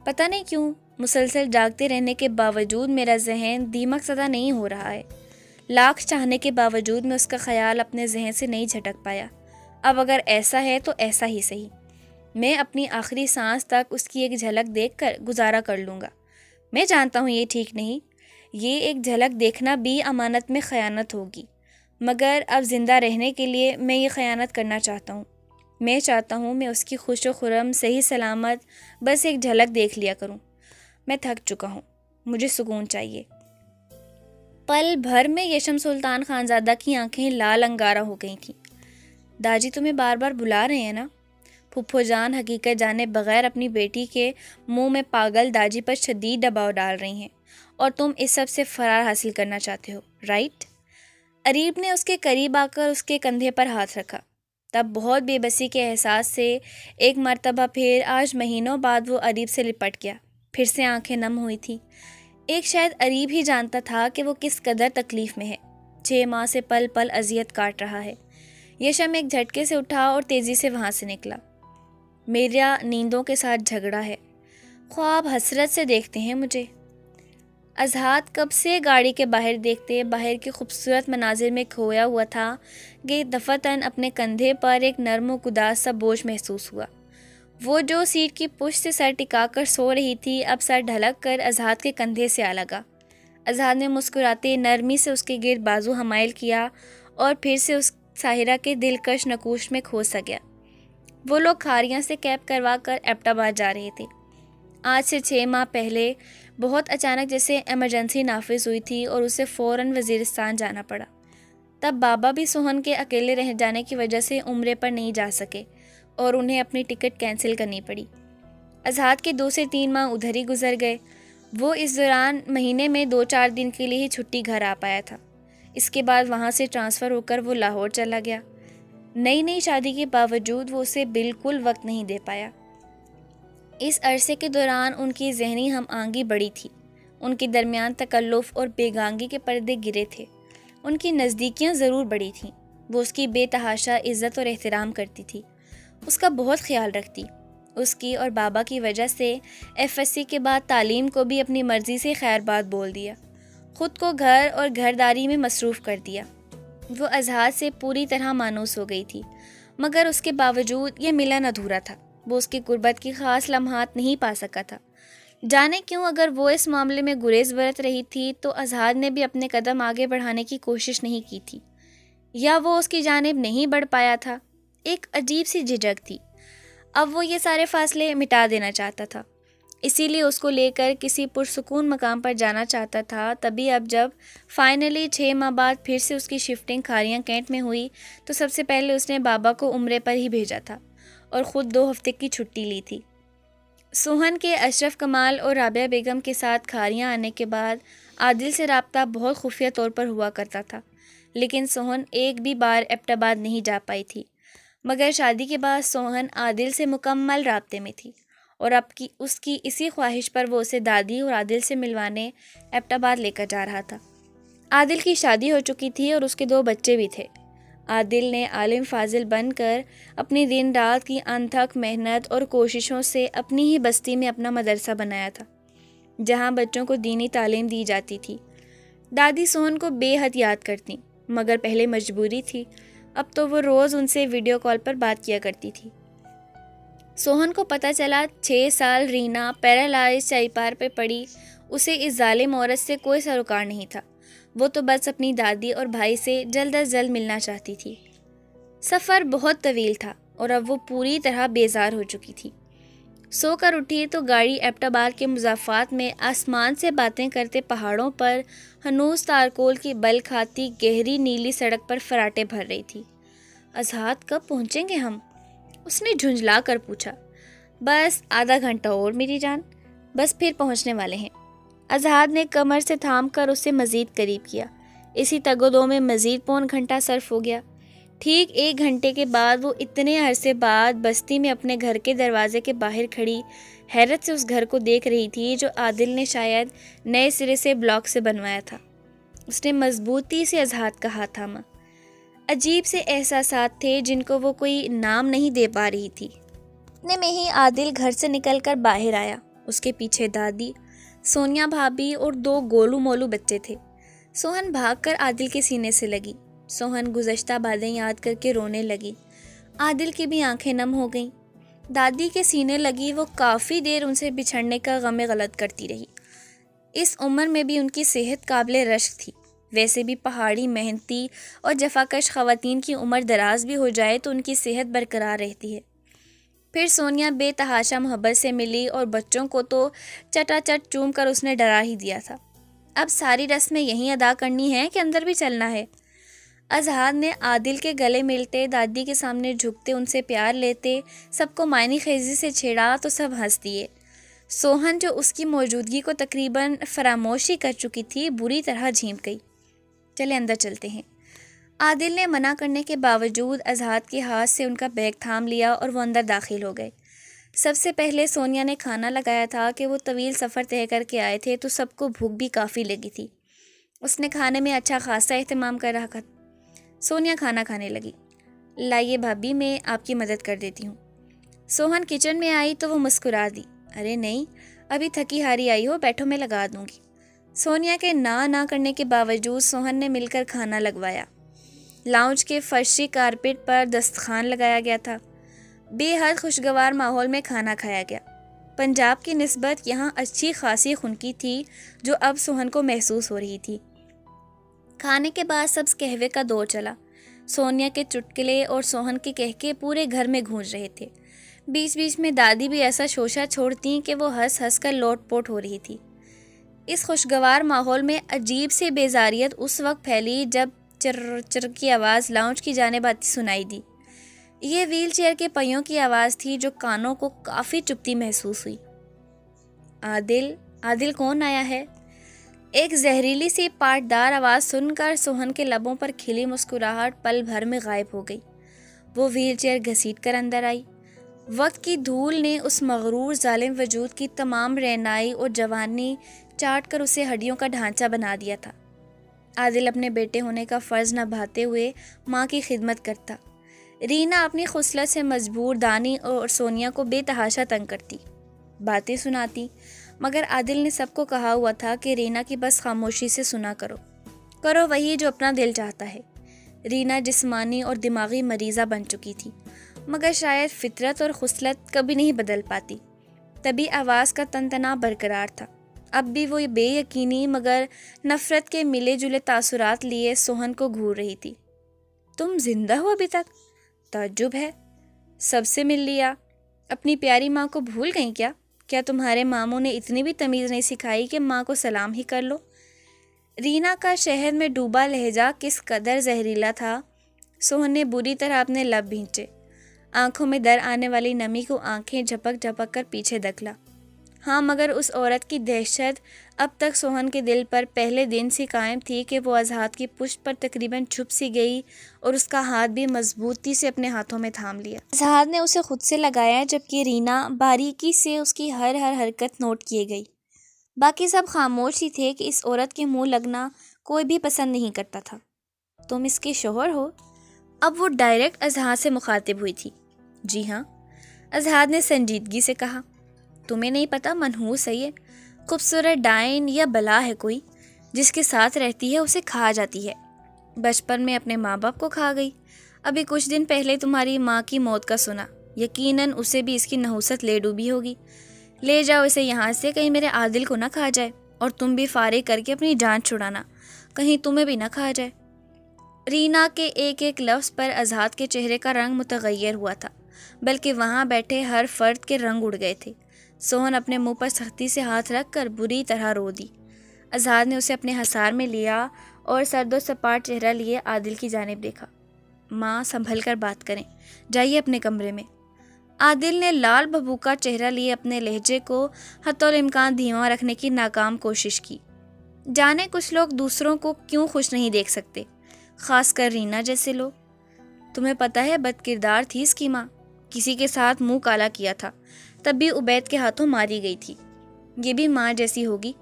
پتہ نہیں کیوں مسلسل جاگتے رہنے کے باوجود میرا ذہن دیمک زدہ نہیں ہو رہا ہے، لاکھ چاہنے کے باوجود میں اس کا خیال اپنے ذہن سے نہیں جھٹک پایا۔ اب اگر ایسا ہے تو ایسا ہی صحیح، میں اپنی آخری سانس تک اس کی ایک جھلک دیکھ کر گزارا کر لوں گا۔ میں جانتا ہوں یہ ٹھیک نہیں، یہ ایک جھلک دیکھنا بھی امانت میں خیانت ہوگی، مگر اب زندہ رہنے کے لیے میں یہ خیانت کرنا چاہتا ہوں۔ میں چاہتا ہوں میں اس کی خوش و خرم صحیح سلامت بس ایک جھلک دیکھ لیا کروں۔ میں تھک چکا ہوں، مجھے سکون چاہیے۔ پل بھر میں یشم سلطان خانزادہ کی آنکھیں لال انگارہ ہو گئی تھیں۔ داجی تمہیں بار بار بلا رہے ہیں نا؟ پھپھو جان حقیقت جانے بغیر اپنی بیٹی کے منہ میں پاگل داجی پر شدید دباؤ ڈال رہی ہیں، اور تم اس سب سے فرار حاصل کرنا چاہتے ہو، رائٹ؟ اریب نے اس کے قریب آ کر اس کے کندھے پر ہاتھ رکھا۔ تب بہت بے بسی کے احساس سے ایک مرتبہ پھر آج مہینوں بعد وہ اریب سے لپٹ گیا۔ پھر سے آنکھیں نم ہوئی تھیں۔ ایک شاید اریب ہی جانتا تھا کہ وہ کس قدر تکلیف میں ہے، 6 ماہ سے پل پل اذیت کاٹ رہا ہے۔ یشم ایک جھٹکے سے اٹھا اور تیزی سے وہاں سے نکلا۔ میرا نیندوں کے ساتھ جھگڑا ہے، خواب حسرت سے دیکھتے ہیں مجھے۔ اظہاد کب سے گاڑی کے باہر دیکھتے باہر کے خوبصورت مناظر میں کھویا ہوا تھا کہ دفعتاً اپنے کندھے پر ایک نرم و گداز سا بوجھ محسوس ہوا۔ وہ جو سیٹ کی پشت سے سر ٹکا کر سو رہی تھی اب سر ڈھلک کر اظہاد کے کندھے سے آ لگا۔ اظہاد نے مسکراتے نرمی سے اس کے گرد بازو حمائل کیا اور پھر سے اس ساحرہ کے دلکش نقوش میں کھو سا گیا۔ وہ لوگ کھاریاں سے کیب کروا کر ایبٹ آباد جا رہے تھے۔ آج سے 6 ماہ پہلے بہت اچانک جیسے ایمرجنسی نافذ ہوئی تھی اور اسے فوراً وزیرستان جانا پڑا۔ تب بابا بھی سوہن کے اکیلے رہ جانے کی وجہ سے عمرے پر نہیں جا سکے اور انہیں اپنی ٹکٹ کینسل کرنی پڑی۔ اظہاد کے 2 سے 3 ماہ ادھر ہی گزر گئے۔ وہ اس دوران مہینے میں 2-4 دن کے لیے ہی چھٹی گھر آ پایا تھا۔ اس کے بعد وہاں سے ٹرانسفر ہو کر وہ لاہور چلا گیا۔ نئی شادی کے باوجود وہ اسے بالکل وقت نہیں دے پایا۔ اس عرصے کے دوران ان کی ذہنی ہم آہنگی بڑی تھی، ان کے درمیان تکلف اور بیگانگی کے پردے گرے تھے، ان کی نزدیکیاں ضرور بڑی تھیں۔ وہ اس کی بے تحاشا عزت اور احترام کرتی تھی، اس کا بہت خیال رکھتی۔ اس کی اور بابا کی وجہ سے FSC کے بعد تعلیم کو بھی اپنی مرضی سے خیر بات بول دیا، خود کو گھر اور گھرداری میں مصروف کر دیا۔ وہ اظہاد سے پوری طرح مانوس ہو گئی تھی، مگر اس کے باوجود یہ ملن ادھورا تھا۔ وہ اس کی قربت کی خاص لمحات نہیں پا سکا تھا۔ جانے کیوں اگر وہ اس معاملے میں گریز برت رہی تھی تو اظہاد نے بھی اپنے قدم آگے بڑھانے کی کوشش نہیں کی تھی، یا وہ اس کی جانب نہیں بڑھ پایا تھا۔ ایک عجیب سی جھجک تھی۔ اب وہ یہ سارے فاصلے مٹا دینا چاہتا تھا، اسی لیے اس کو لے کر کسی پرسکون مقام پر جانا چاہتا تھا۔ تبھی اب جب فائنلی 6 ماہ بعد پھر سے اس کی شفٹنگ کھاریاں کینٹ میں ہوئی تو سب سے پہلے اس نے بابا کو عمرے پر ہی بھیجا تھا اور خود 2 ہفتے کی چھٹی لی تھی۔ سوہن کے اشرف کمال اور رابعہ بیگم کے ساتھ کھاریاں آنے کے بعد عادل سے رابطہ بہت خفیہ طور پر ہوا کرتا تھا، لیکن سوہن ایک بھی بار ایبٹ آباد نہیں جا پائی تھی۔ مگر شادی کے بعد سوہن عادل سے مکمل رابطے میں تھی، اور اب کی اس کی اسی خواہش پر وہ اسے دادی اور عادل سے ملوانے ایبٹ آباد لے کر جا رہا تھا۔ عادل کی شادی ہو چکی تھی اور اس کے 2 بچے بھی تھے۔ عادل نے عالم فاضل بن کر اپنی دن رات کی انتھک محنت اور کوششوں سے اپنی ہی بستی میں اپنا مدرسہ بنایا تھا، جہاں بچوں کو دینی تعلیم دی جاتی تھی۔ دادی سوہن کو بے حد یاد کرتی، مگر پہلے مجبوری تھی، اب تو وہ روز ان سے ویڈیو کال پر بات کیا کرتی تھی۔ سوہن کو پتہ چلا 6 سال رینا پیرالائز چائپار پہ پڑی، اسے اس ظالم عورت سے کوئی سروکار نہیں تھا۔ وہ تو بس اپنی دادی اور بھائی سے جلد از جلد ملنا چاہتی تھی۔ سفر بہت طویل تھا اور اب وہ پوری طرح بیزار ہو چکی تھی۔ سو کر اٹھی تو گاڑی ایبٹ آباد کے مضافات میں آسمان سے باتیں کرتے پہاڑوں پر ہنوز تارکول کی بل کھاتی گہری نیلی سڑک پر فراٹے بھر رہی تھی۔ اظہاد کب پہنچیں گے ہم؟ اس نے جھنجھلا کر پوچھا۔ بس آدھا گھنٹہ اور میری جان، بس پھر پہنچنے والے ہیں۔ اظہاد نے کمر سے تھام کر اسے مزید قریب کیا۔ اسی تگ و دو میں مزید پون گھنٹہ صرف ہو گیا۔ ٹھیک 1 گھنٹے کے بعد وہ اتنے عرصے بعد بستی میں اپنے گھر کے دروازے کے باہر کھڑی حیرت سے اس گھر کو دیکھ رہی تھی جو عادل نے شاید نئے سرے سے بلاک سے بنوایا تھا۔ اس نے مضبوطی سے اظہاد کا ہاتھ تھاما۔ عجیب سے احساسات تھے جن کو وہ کوئی نام نہیں دے پا رہی تھی۔ اتنے میں ہی عادل گھر سے نکل کر باہر آیا۔ اس کے پیچھے دادی، سونیا بھابھی اور 2 گولو مولو بچے تھے۔ سوہن بھاگ کر عادل کے سینے سے لگی۔ سوہن گزشتہ باتیں یاد کر کے رونے لگی۔ عادل کی بھی آنکھیں نم ہو گئیں۔ دادی کے سینے لگی وہ کافی دیر ان سے بچھڑنے کا غم غلط کرتی رہی۔ اس عمر میں بھی ان کی صحت قابل رشک تھی۔ ویسے بھی پہاڑی محنتی اور جفاکش خواتین کی عمر دراز بھی ہو جائے تو ان کی صحت برقرار رہتی ہے۔ پھر سونیا بے تحاشا محبت سے ملی اور بچوں کو تو چٹا چٹ چوم کر اس نے ڈرا ہی دیا تھا۔ اب ساری رسمیں یہیں ادا کرنی ہے کہ اندر بھی چلنا ہے؟ اذہان نے عادل کے گلے ملتے، دادی کے سامنے جھکتے، ان سے پیار لیتے، سب کو معنی خیزی سے چھیڑا تو سب ہنس دیے۔ سوہن جو اس کی موجودگی کو تقریباً فراموشی کر چکی تھی، بری طرح جھینپ گئی۔ چلے اندر چلتے ہیں۔ عادل نے منع کرنے کے باوجود اذہان کے ہاتھ سے ان کا بیگ تھام لیا اور وہ اندر داخل ہو گئے۔ سب سے پہلے سونیا نے کھانا لگایا تھا کہ وہ طویل سفر طے کر کے آئے تھے تو سب کو بھوک بھی کافی لگی تھی۔ اس نے کھانے میں اچھا خاصا اہتمام کر رکھا تھا۔ سونیا کھانا کھانے لگی۔ لائیے بھابھی، میں آپ کی مدد کر دیتی ہوں۔ سوہن کچن میں آئی تو وہ مسکرا دی۔ ارے نہیں، ابھی تھکی ہاری آئی ہو، بیٹھو میں لگا دوں گی۔ سونیا کے نہ کرنے کے باوجود سوہن نے مل کر کھانا لگوایا۔ لاؤنج کے فرشی کارپیٹ پر دسترخوان لگایا گیا تھا۔ بے حد خوشگوار ماحول میں کھانا کھایا گیا۔ پنجاب کی نسبت یہاں اچھی خاصی خنکی تھی جو اب سوہن کو محسوس ہو رہی تھی۔ کھانے کے بعد سبز قہوے کا دور چلا۔ سونیا کے چٹکلے اور سوہن کے کہکے پورے گھر میں گونج رہے تھے۔ بیچ بیچ میں دادی بھی ایسا شوشہ چھوڑتی کہ وہ ہنس ہنس کر لوٹ پوٹ ہو رہی تھی۔ اس خوشگوار ماحول میں عجیب سی بیزاریت اس وقت پھیلی جب چر چر کی آواز لاؤنج کی جانب آتی سنائی دی۔ یہ ویل چیئر کے پہیوں کی آواز تھی جو کانوں کو کافی چبھتی محسوس ہوئی۔ عادل کون آیا ہے؟ ایک زہریلی سی پاٹدار آواز سن کر سوہن کے لبوں پر کھلی مسکراہٹ پل بھر میں غائب ہو گئی۔ وہ ویل چیئر گھسیٹ کر اندر آئی۔ وقت کی دھول نے اس مغرور ظالم وجود کی تمام رعنائی اور جوانی چاٹ کر اسے ہڈیوں کا ڈھانچہ بنا دیا تھا۔ عادل اپنے بیٹے ہونے کا فرض نبھاتے ہوئے ماں کی خدمت کرتا۔ رینا اپنی خصلت سے مجبور دانی اور سونیا کو بے تحاشا تنگ کرتی، باتیں سناتی، مگر عادل نے سب کو کہا ہوا تھا کہ رینا کی بس خاموشی سے سنا کرو وہی جو اپنا دل چاہتا ہے۔ رینا جسمانی اور دماغی مریضہ بن چکی تھی، مگر شاید فطرت اور خصلت کبھی نہیں بدل پاتی۔ تبھی آواز کا تنتنا برقرار تھا۔ اب بھی وہ بے یقینی مگر نفرت کے ملے جلے تاثرات لیے سوہن کو گھور رہی تھی۔ تم زندہ ہو ابھی تک؟ تعجب ہے۔ سب سے مل لیا، اپنی پیاری ماں کو بھول گئیں کیا؟ کیا تمہارے ماموں نے اتنی بھی تمیز نہیں سکھائی کہ ماں کو سلام ہی کر لو؟ رینا کا شہد میں ڈوبا لہجہ کس قدر زہریلا تھا۔ سوہن نے بری طرح اپنے لب بھینچے، آنکھوں میں در آنے والی نمی کو آنکھیں جھپک جھپک کر پیچھے دکلا۔ ہاں، مگر اس عورت کی دہشت اب تک سوہن کے دل پر پہلے دن سے قائم تھی کہ وہ اذہان کی پشت پر تقریباً چھپ سی گئی اور اس کا ہاتھ بھی مضبوطی سے اپنے ہاتھوں میں تھام لیا۔ اذہان نے اسے خود سے لگایا جبکہ رینا باریکی سے اس کی ہر حرکت نوٹ کیے گئی۔ باقی سب خاموش ہی تھے کہ اس عورت کے منہ لگنا کوئی بھی پسند نہیں کرتا تھا۔ تم اس کے شوہر ہو؟ اب وہ ڈائریکٹ اذہان سے مخاطب ہوئی تھی۔ جی ہاں، اذہان نے سنجیدگی سے کہا۔ تمہیں نہیں پتا منحوس ہے یہ، خوبصورت ڈائن یا بلا ہے کوئی، جس کے ساتھ رہتی ہے اسے کھا جاتی ہے۔ بچپن میں اپنے ماں باپ کو کھا گئی، ابھی کچھ دن پہلے تمہاری ماں کی موت کا سنا، یقیناً اسے بھی اس کی نحوست لے ڈوبی ہوگی۔ لے جاؤ اسے یہاں سے، کہیں میرے عادل کو نہ کھا جائے، اور تم بھی فارغ کر کے اپنی جان چھڑانا، کہیں تمہیں بھی نہ کھا جائے۔ رینا کے ایک ایک لفظ پر اذہان کے چہرے کا رنگ متغیر ہوا تھا، بلکہ وہاں بیٹھے ہر فرد کے رنگ اڑ گئے تھے۔ سوہن اپنے منہ پر سختی سے ہاتھ رکھ کر بری طرح رو دی۔ اذہان نے اسے اپنے حصار میں لیا اور سرد و سپاٹ چہرہ لیے عادل کی جانب دیکھا۔ ماں، سنبھل کر بات کریں، جائیے اپنے کمرے میں۔ عادل نے لال بھبوکا چہرہ لیے اپنے لہجے کو حتی الامکان دھیما رکھنے کی ناکام کوشش کی۔ جانے کچھ لوگ دوسروں کو کیوں خوش نہیں دیکھ سکتے، خاص کر رینا جیسے لوگ۔ تمہیں پتہ ہے بد کردار تھی اس کی ماں، کسی کے ساتھ منہ کالا کیا تھا، تب بھی عبید کے ہاتھوں ماری گئی تھی۔ یہ بھی ماں جیسی ہوگی،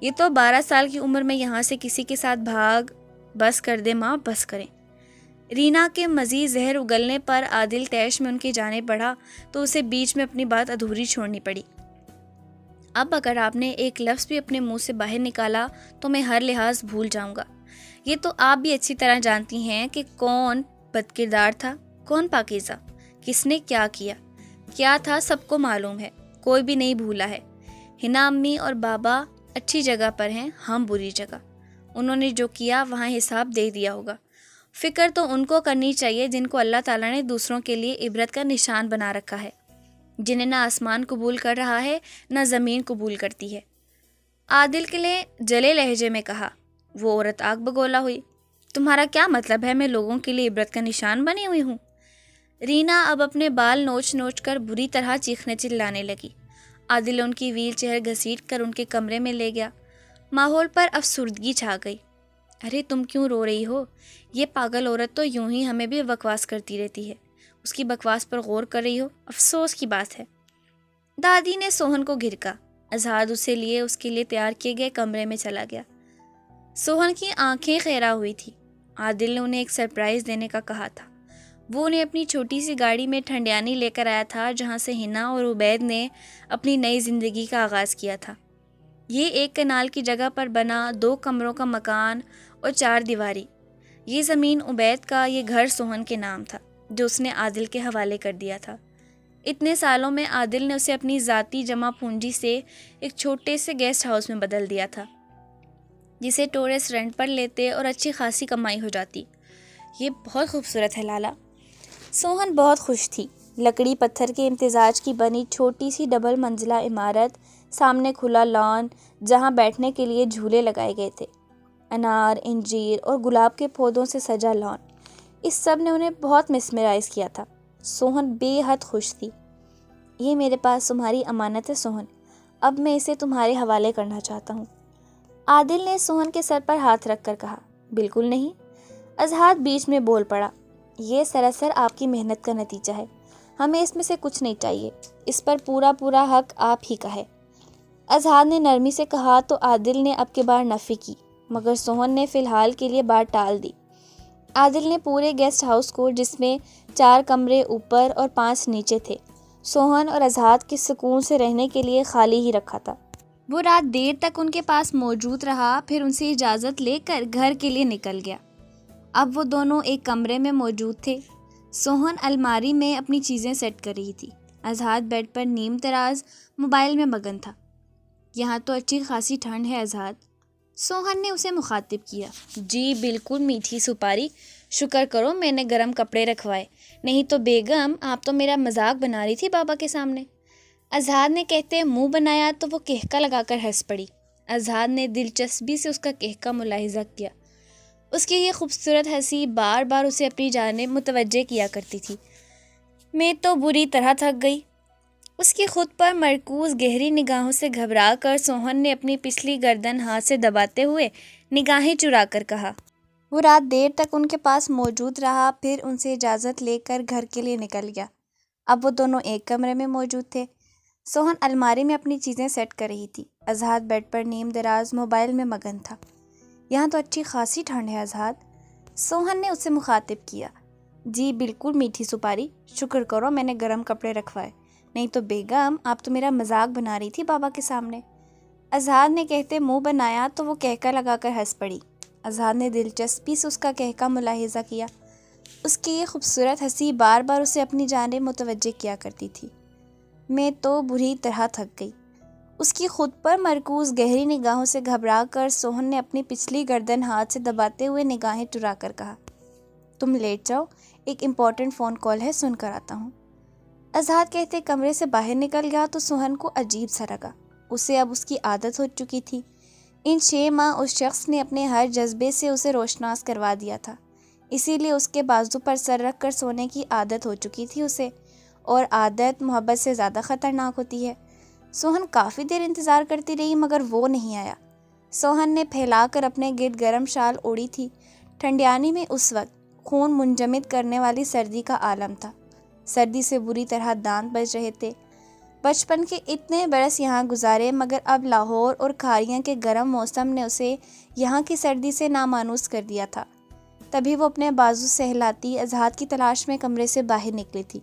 یہ تو 12 سال کی عمر میں یہاں سے کسی کے ساتھ بھاگ۔ بس کر دے ماں، بس کریں۔ رینا کے مزید زہر اگلنے پر عادل طیش میں ان کی جانب بڑھا تو اسے بیچ میں اپنی بات ادھوری چھوڑنی پڑی۔ اب اگر آپ نے ایک لفظ بھی اپنے منہ سے باہر نکالا تو میں ہر لحاظ بھول جاؤں گا۔ یہ تو آپ بھی اچھی طرح جانتی ہیں کہ کون بد کردار تھا، کون پاکیزہ، کس نے کیا تھا، سب کو معلوم ہے، کوئی بھی نہیں بھولا ہے۔ حنا امی اور بابا اچھی جگہ پر ہیں، ہم بری جگہ۔ انہوں نے جو کیا وہاں حساب دے دیا ہوگا۔ فکر تو ان کو کرنی چاہیے جن کو اللہ تعالیٰ نے دوسروں کے لیے عبرت کا نشان بنا رکھا ہے، جنہیں نہ آسمان قبول کر رہا ہے نہ زمین قبول کرتی ہے۔ عادل کے لیے جلے لہجے میں کہا۔ وہ عورت آگ بگولا ہوئی۔ تمہارا کیا مطلب ہے میں لوگوں کے لیے عبرت کا نشان بنی ہوئی ہوں؟ رینا اب اپنے بال نوچ نوچ کر بری طرح چیخنے چلانے لگی۔ عادل ان کی ویل چیئر گھسیٹ کر ان کے کمرے میں لے گیا۔ ماحول پر افسردگی چھا گئی۔ ارے تم کیوں رو رہی ہو؟ یہ پاگل عورت تو یوں ہی ہمیں بھی بکواس کرتی رہتی ہے۔ اس کی بکواس پر غور کر رہی ہو؟ افسوس کی بات ہے۔ دادی نے سوہن کو گھرکا۔ اذہان اسے لیے اس کے لیے تیار کیے گئے کمرے میں چلا گیا۔ سوہن کی آنکھیں خیرہ ہوئی تھی۔ عادل نے انہیں ایک سرپرائز دینے کا کہا تھا۔ وہ انہیں اپنی چھوٹی سی گاڑی میں ٹھنڈیانی لے کر آیا تھا جہاں سے حنا اور عبید نے اپنی نئی زندگی کا آغاز کیا تھا۔ یہ ایک کنال کی جگہ پر بنا 2 کمروں کا مکان اور 4 دیواری۔ یہ زمین عبید کا، یہ گھر سوہن کے نام تھا جو اس نے عادل کے حوالے کر دیا تھا۔ اتنے سالوں میں عادل نے اسے اپنی ذاتی جمع پونجی سے ایک چھوٹے سے گیسٹ ہاؤس میں بدل دیا تھا جسے ٹورسٹ رینٹ پر لیتے اور اچھی خاصی کمائی ہو جاتی۔ یہ بہت خوبصورت ہے لالا۔ سوہن بہت خوش تھی۔ لکڑی پتھر کے امتزاج کی بنی چھوٹی سی ڈبل منزلہ عمارت، سامنے کھلا لان جہاں بیٹھنے کے لیے جھولے لگائے گئے تھے، انار، انجیر اور گلاب کے پودوں سے سجا لان، اس سب نے انہیں بہت مسمرائز کیا تھا۔ سوہن بے حد خوش تھی۔ یہ میرے پاس تمہاری امانت ہے سوہن، اب میں اسے تمہارے حوالے کرنا چاہتا ہوں۔ عادل نے سوہن کے سر پر ہاتھ رکھ کر کہا۔ بالکل نہیں، اذہان بیچ میں بول پڑا۔ یہ سراسر آپ کی محنت کا نتیجہ ہے، ہمیں اس میں سے کچھ نہیں چاہیے، اس پر پورا حق آپ ہی کا ہے۔ اذہان نے نرمی سے کہا تو عادل نے اب کے بار نفی کی، مگر سوہن نے فی الحال کے لیے بات ٹال دی۔ عادل نے پورے گیسٹ ہاؤس کو، جس میں 4 کمرے اوپر اور 5 نیچے تھے، سوہن اور اذہان کے سکون سے رہنے کے لیے خالی ہی رکھا تھا۔ وہ رات دیر تک ان کے پاس موجود رہا، پھر ان سے اجازت لے کر گھر کے لیے نکل گیا۔ اب وہ دونوں ایک کمرے میں موجود تھے۔ سوہن الماری میں اپنی چیزیں سیٹ کر رہی تھی، اذہان بیڈ پر نیم تراز موبائل میں مگن تھا۔ یہاں تو اچھی خاصی ٹھنڈ ہے اذہان، سوہن نے اسے مخاطب کیا۔ جی بالکل میٹھی سپاری، شکر کرو میں نے گرم کپڑے رکھوائے، نہیں تو بیگم آپ تو میرا مذاق بنا رہی تھی بابا کے سامنے۔ اذہان نے کہتے منہ بنایا تو وہ کہکا لگا کر ہنس پڑی۔ اذہان نے دلچسپی سے اس کا کہکا ملاحظہ کیا۔ اس کی یہ خوبصورت ہنسی بار بار اسے اپنی جانب متوجہ کیا کرتی تھی۔ میں تو بری طرح تھک گئی۔ اس کی خود پر مرکوز گہری نگاہوں سے گھبرا کر سوہن نے اپنی پچھلی گردن ہاتھ سے دباتے ہوئے نگاہیں چرا کر کہا۔ وہ رات دیر تک ان کے پاس موجود رہا، پھر ان سے اجازت لے کر گھر کے لیے نکل گیا۔ اب وہ دونوں ایک کمرے میں موجود تھے۔ سوہن الماری میں اپنی چیزیں سیٹ کر رہی تھی، اذہان بیڈ پر نیم دراز موبائل میں مگن تھا۔ یہاں تو اچھی خاصی ٹھنڈ ہے اذہان، سوہن نے اسے مخاطب کیا۔ جی بالکل میٹھی سپاری، شکر کرو میں نے گرم کپڑے رکھوائے، نہیں تو بیگم آپ تو میرا مذاق بنا رہی تھی بابا کے سامنے۔ اذہان نے کہتے منہ بنایا تو وہ کہکا لگا کر ہنس پڑی۔ اذہان نے دلچسپی سے اس کا کہکا ملاحظہ کیا۔ اس کی یہ خوبصورت ہنسی بار بار اسے اپنی جانب متوجہ کیا کرتی تھی۔ میں تو بری طرح تھک گئی۔ اس کی خود پر مرکوز گہری نگاہوں سے گھبرا کر سوہن نے اپنی پچھلی گردن ہاتھ سے دباتے ہوئے نگاہیں چرا کر کہا۔ تم لیٹ جاؤ، ایک امپورٹنٹ فون کال ہے، سن کر آتا ہوں۔ اذہان کہتے کمرے سے باہر نکل گیا تو سوہن کو عجیب سا لگا۔ اسے اب اس کی عادت ہو چکی تھی۔ ان 6 ماہ اس شخص نے اپنے ہر جذبے سے اسے روشناس کروا دیا تھا، اسی لیے اس کے بازو پر سر رکھ کر سونے کی عادت ہو چکی تھی اسے، اور عادت محبت سے زیادہ خطرناک ہوتی ہے۔ سوہن کافی دیر انتظار کرتی رہی مگر وہ نہیں آیا۔ سوہن نے پھیلا کر اپنے گرد گرم شال اوڑھی تھی۔ ٹھنڈیانی میں اس وقت خون منجمد کرنے والی سردی کا عالم تھا۔ سردی سے بری طرح دانت بج رہے تھے۔ بچپن کے اتنے برس یہاں گزارے مگر اب لاہور اور کھاریاں کے گرم موسم نے اسے یہاں کی سردی سے نامانوس کر دیا تھا۔ تبھی وہ اپنے بازو سہلاتی اذہان کی تلاش میں کمرے سے باہر نکلی تھی۔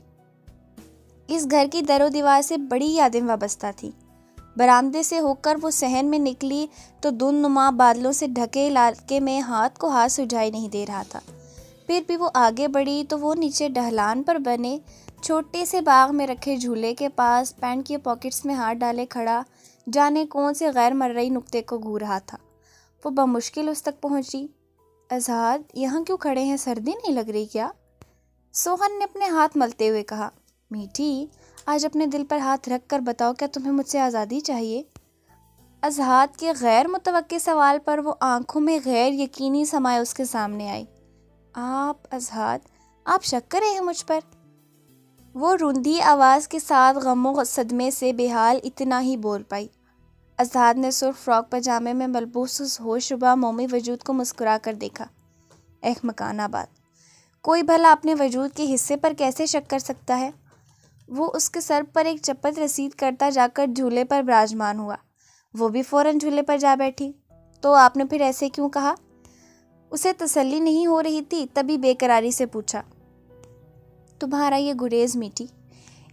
اس گھر کی در و دیوار سے بڑی یادیں وابستہ تھیں۔ برآمدے سے ہو کر وہ صحن میں نکلی تو دھند نما بادلوں سے ڈھکے علاقے میں ہاتھ کو ہاتھ سجائی نہیں دے رہا تھا۔ پھر بھی وہ آگے بڑھی تو وہ نیچے ڈھلان پر بنے چھوٹے سے باغ میں رکھے جھولے کے پاس پینٹ کی پاکٹس میں ہاتھ ڈالے کھڑا جانے کون سے غیر مرئی نقطے کو گھور رہا تھا۔ وہ بمشکل اس تک پہنچی۔ اذہان، یہاں کیوں کھڑے ہیں، سردی نہیں لگ رہی کیا؟ سوہن نے اپنے ہاتھ ملتے ہوئے کہا۔ میٹھی، آج اپنے دل پر ہاتھ رکھ کر بتاؤ، کیا تمہیں مجھ سے آزادی چاہیے؟ اذہان کے غیر متوقع سوال پر وہ آنکھوں میں غیر یقینی سمائے اس کے سامنے آئی۔ اذہان، آپ شک کر رہے ہیں مجھ پر؟ وہ روندھی آواز کے ساتھ غم و صدمے سے بے حال اتنا ہی بول پائی۔ اذہان نے سرخ فراک پاجامے میں ملبوس اس ہوش ربا مومی وجود کو مسکرا کر دیکھا۔ احمقانہ بات، کوئی بھلا اپنے وجود کے حصے پر کیسے شک کر سکتا ہے؟ وہ اس کے سر پر ایک چپت رسید کرتا جا کر جھولے پر براجمان ہوا۔ وہ بھی فوراً جھولے پر جا بیٹھی۔ تو آپ نے پھر ایسے کیوں کہا؟ اسے تسلی نہیں ہو رہی تھی، تبھی بے قراری سے پوچھا۔ تمہارا یہ گریز میٹھی،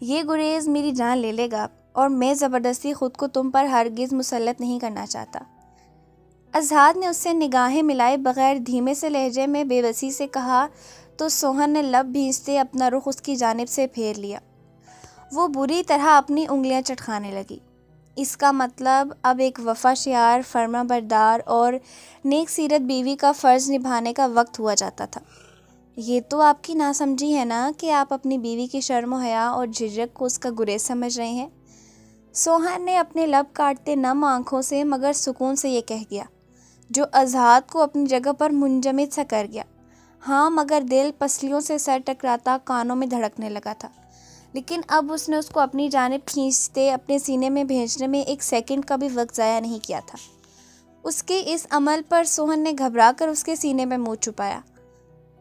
یہ گریز میری جان لے لے گا، اور میں زبردستی خود کو تم پر ہرگز مسلط نہیں کرنا چاہتا۔ اذہان نے اس سے نگاہیں ملائے بغیر دھیمے سے لہجے میں بے بسی سے کہا تو سوہن نے لب بھینچتے اپنا رخ اس کی جانب سے پھیر لیا۔ وہ بری طرح اپنی انگلیاں چٹکانے لگی۔ اس کا مطلب اب ایک وفا شیار، فرما بردار اور نیک سیرت بیوی کا فرض نبھانے کا وقت ہوا جاتا تھا۔ یہ تو آپ کی ناسمجھی ہے نا کہ آپ اپنی بیوی کی شرم و حیا اور جھجک کو اس کا گریز سمجھ رہے ہیں۔ سوہن نے اپنے لب کاٹتے نم آنکھوں سے مگر سکون سے یہ کہہ گیا، جو اذہان کو اپنی جگہ پر منجمد سا کر گیا۔ ہاں، مگر دل پسلیوں سے سر ٹکراتا کانوں میں دھڑکنے لگا تھا، لیکن اب اس نے اس کو اپنی جانب کھینچتے اپنے سینے میں بھیجنے میں ایک سیکنڈ کا بھی وقت ضائع نہیں کیا تھا۔ اس کے اس عمل پر سوہن نے گھبرا کر اس کے سینے میں منہ چھپایا۔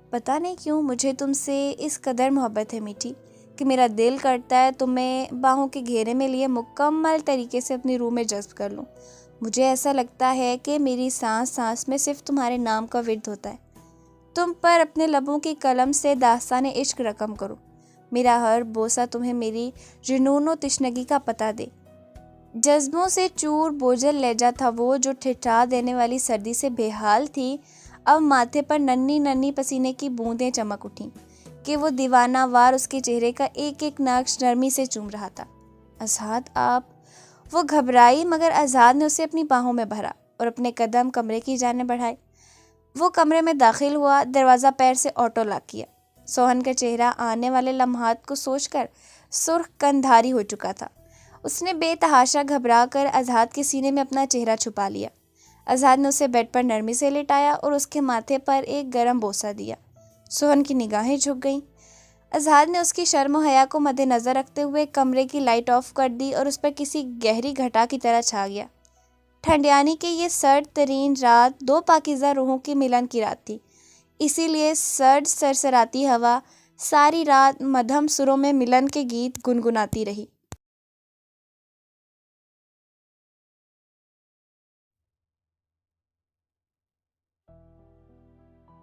پتہ نہیں کیوں مجھے تم سے اس قدر محبت ہے میٹھی کہ میرا دل کرتا ہے تمہیں باہوں کے گھیرے میں لیے مکمل طریقے سے اپنی روح میں جذب کر لوں۔ مجھے ایسا لگتا ہے کہ میری سانس سانس میں صرف تمہارے نام کا ورد ہوتا ہے۔ تم پر اپنے لبوں کی قلم سے داستان عشق رقم کروں۔ میرا ہر بوسہ تمہیں میری جنون و تشنگی کا پتہ دے۔ جذبوں سے چور بوجھل لہجہ تھا وہ، جو ٹھٹھا دینے والی سردی سے بے حال تھی۔ اب ماتھے پر ننھی ننھی پسینے کی بوندیں چمک اٹھیں کہ وہ دیوانہ وار اس کے چہرے کا ایک ایک نقش نرمی سے چوم رہا تھا۔ اذہان، آپ؟ وہ گھبرائی، مگر اذہان نے اسے اپنی باہوں میں بھرا اور اپنے قدم کمرے کی جانب بڑھائے۔ وہ کمرے میں داخل ہوا، دروازہ پیر سے آٹو لاک کیا۔ سوہن کا چہرہ آنے والے لمحات کو سوچ کر سرخ کندھاری ہو چکا تھا۔ اس نے بے تحاشا گھبرا کر اذہان کے سینے میں اپنا چہرہ چھپا لیا۔ اذہان نے اسے بیڈ پر نرمی سے لٹایا اور اس کے ماتھے پر ایک گرم بوسہ دیا۔ سوہن کی نگاہیں جھک گئیں۔ اذہان نے اس کی شرم و حیا کو مد نظر رکھتے ہوئے کمرے کی لائٹ آف کر دی اور اس پر کسی گہری گھٹا کی طرح چھا گیا۔ ٹھنڈیانی کی یہ سرد ترین رات دو پاکیزہ روحوں کی ملن کی رات تھی، اسی لیے سرد سرسراتی ہوا ساری رات مدھم سروں میں ملن کے گیت گنگناتی رہی۔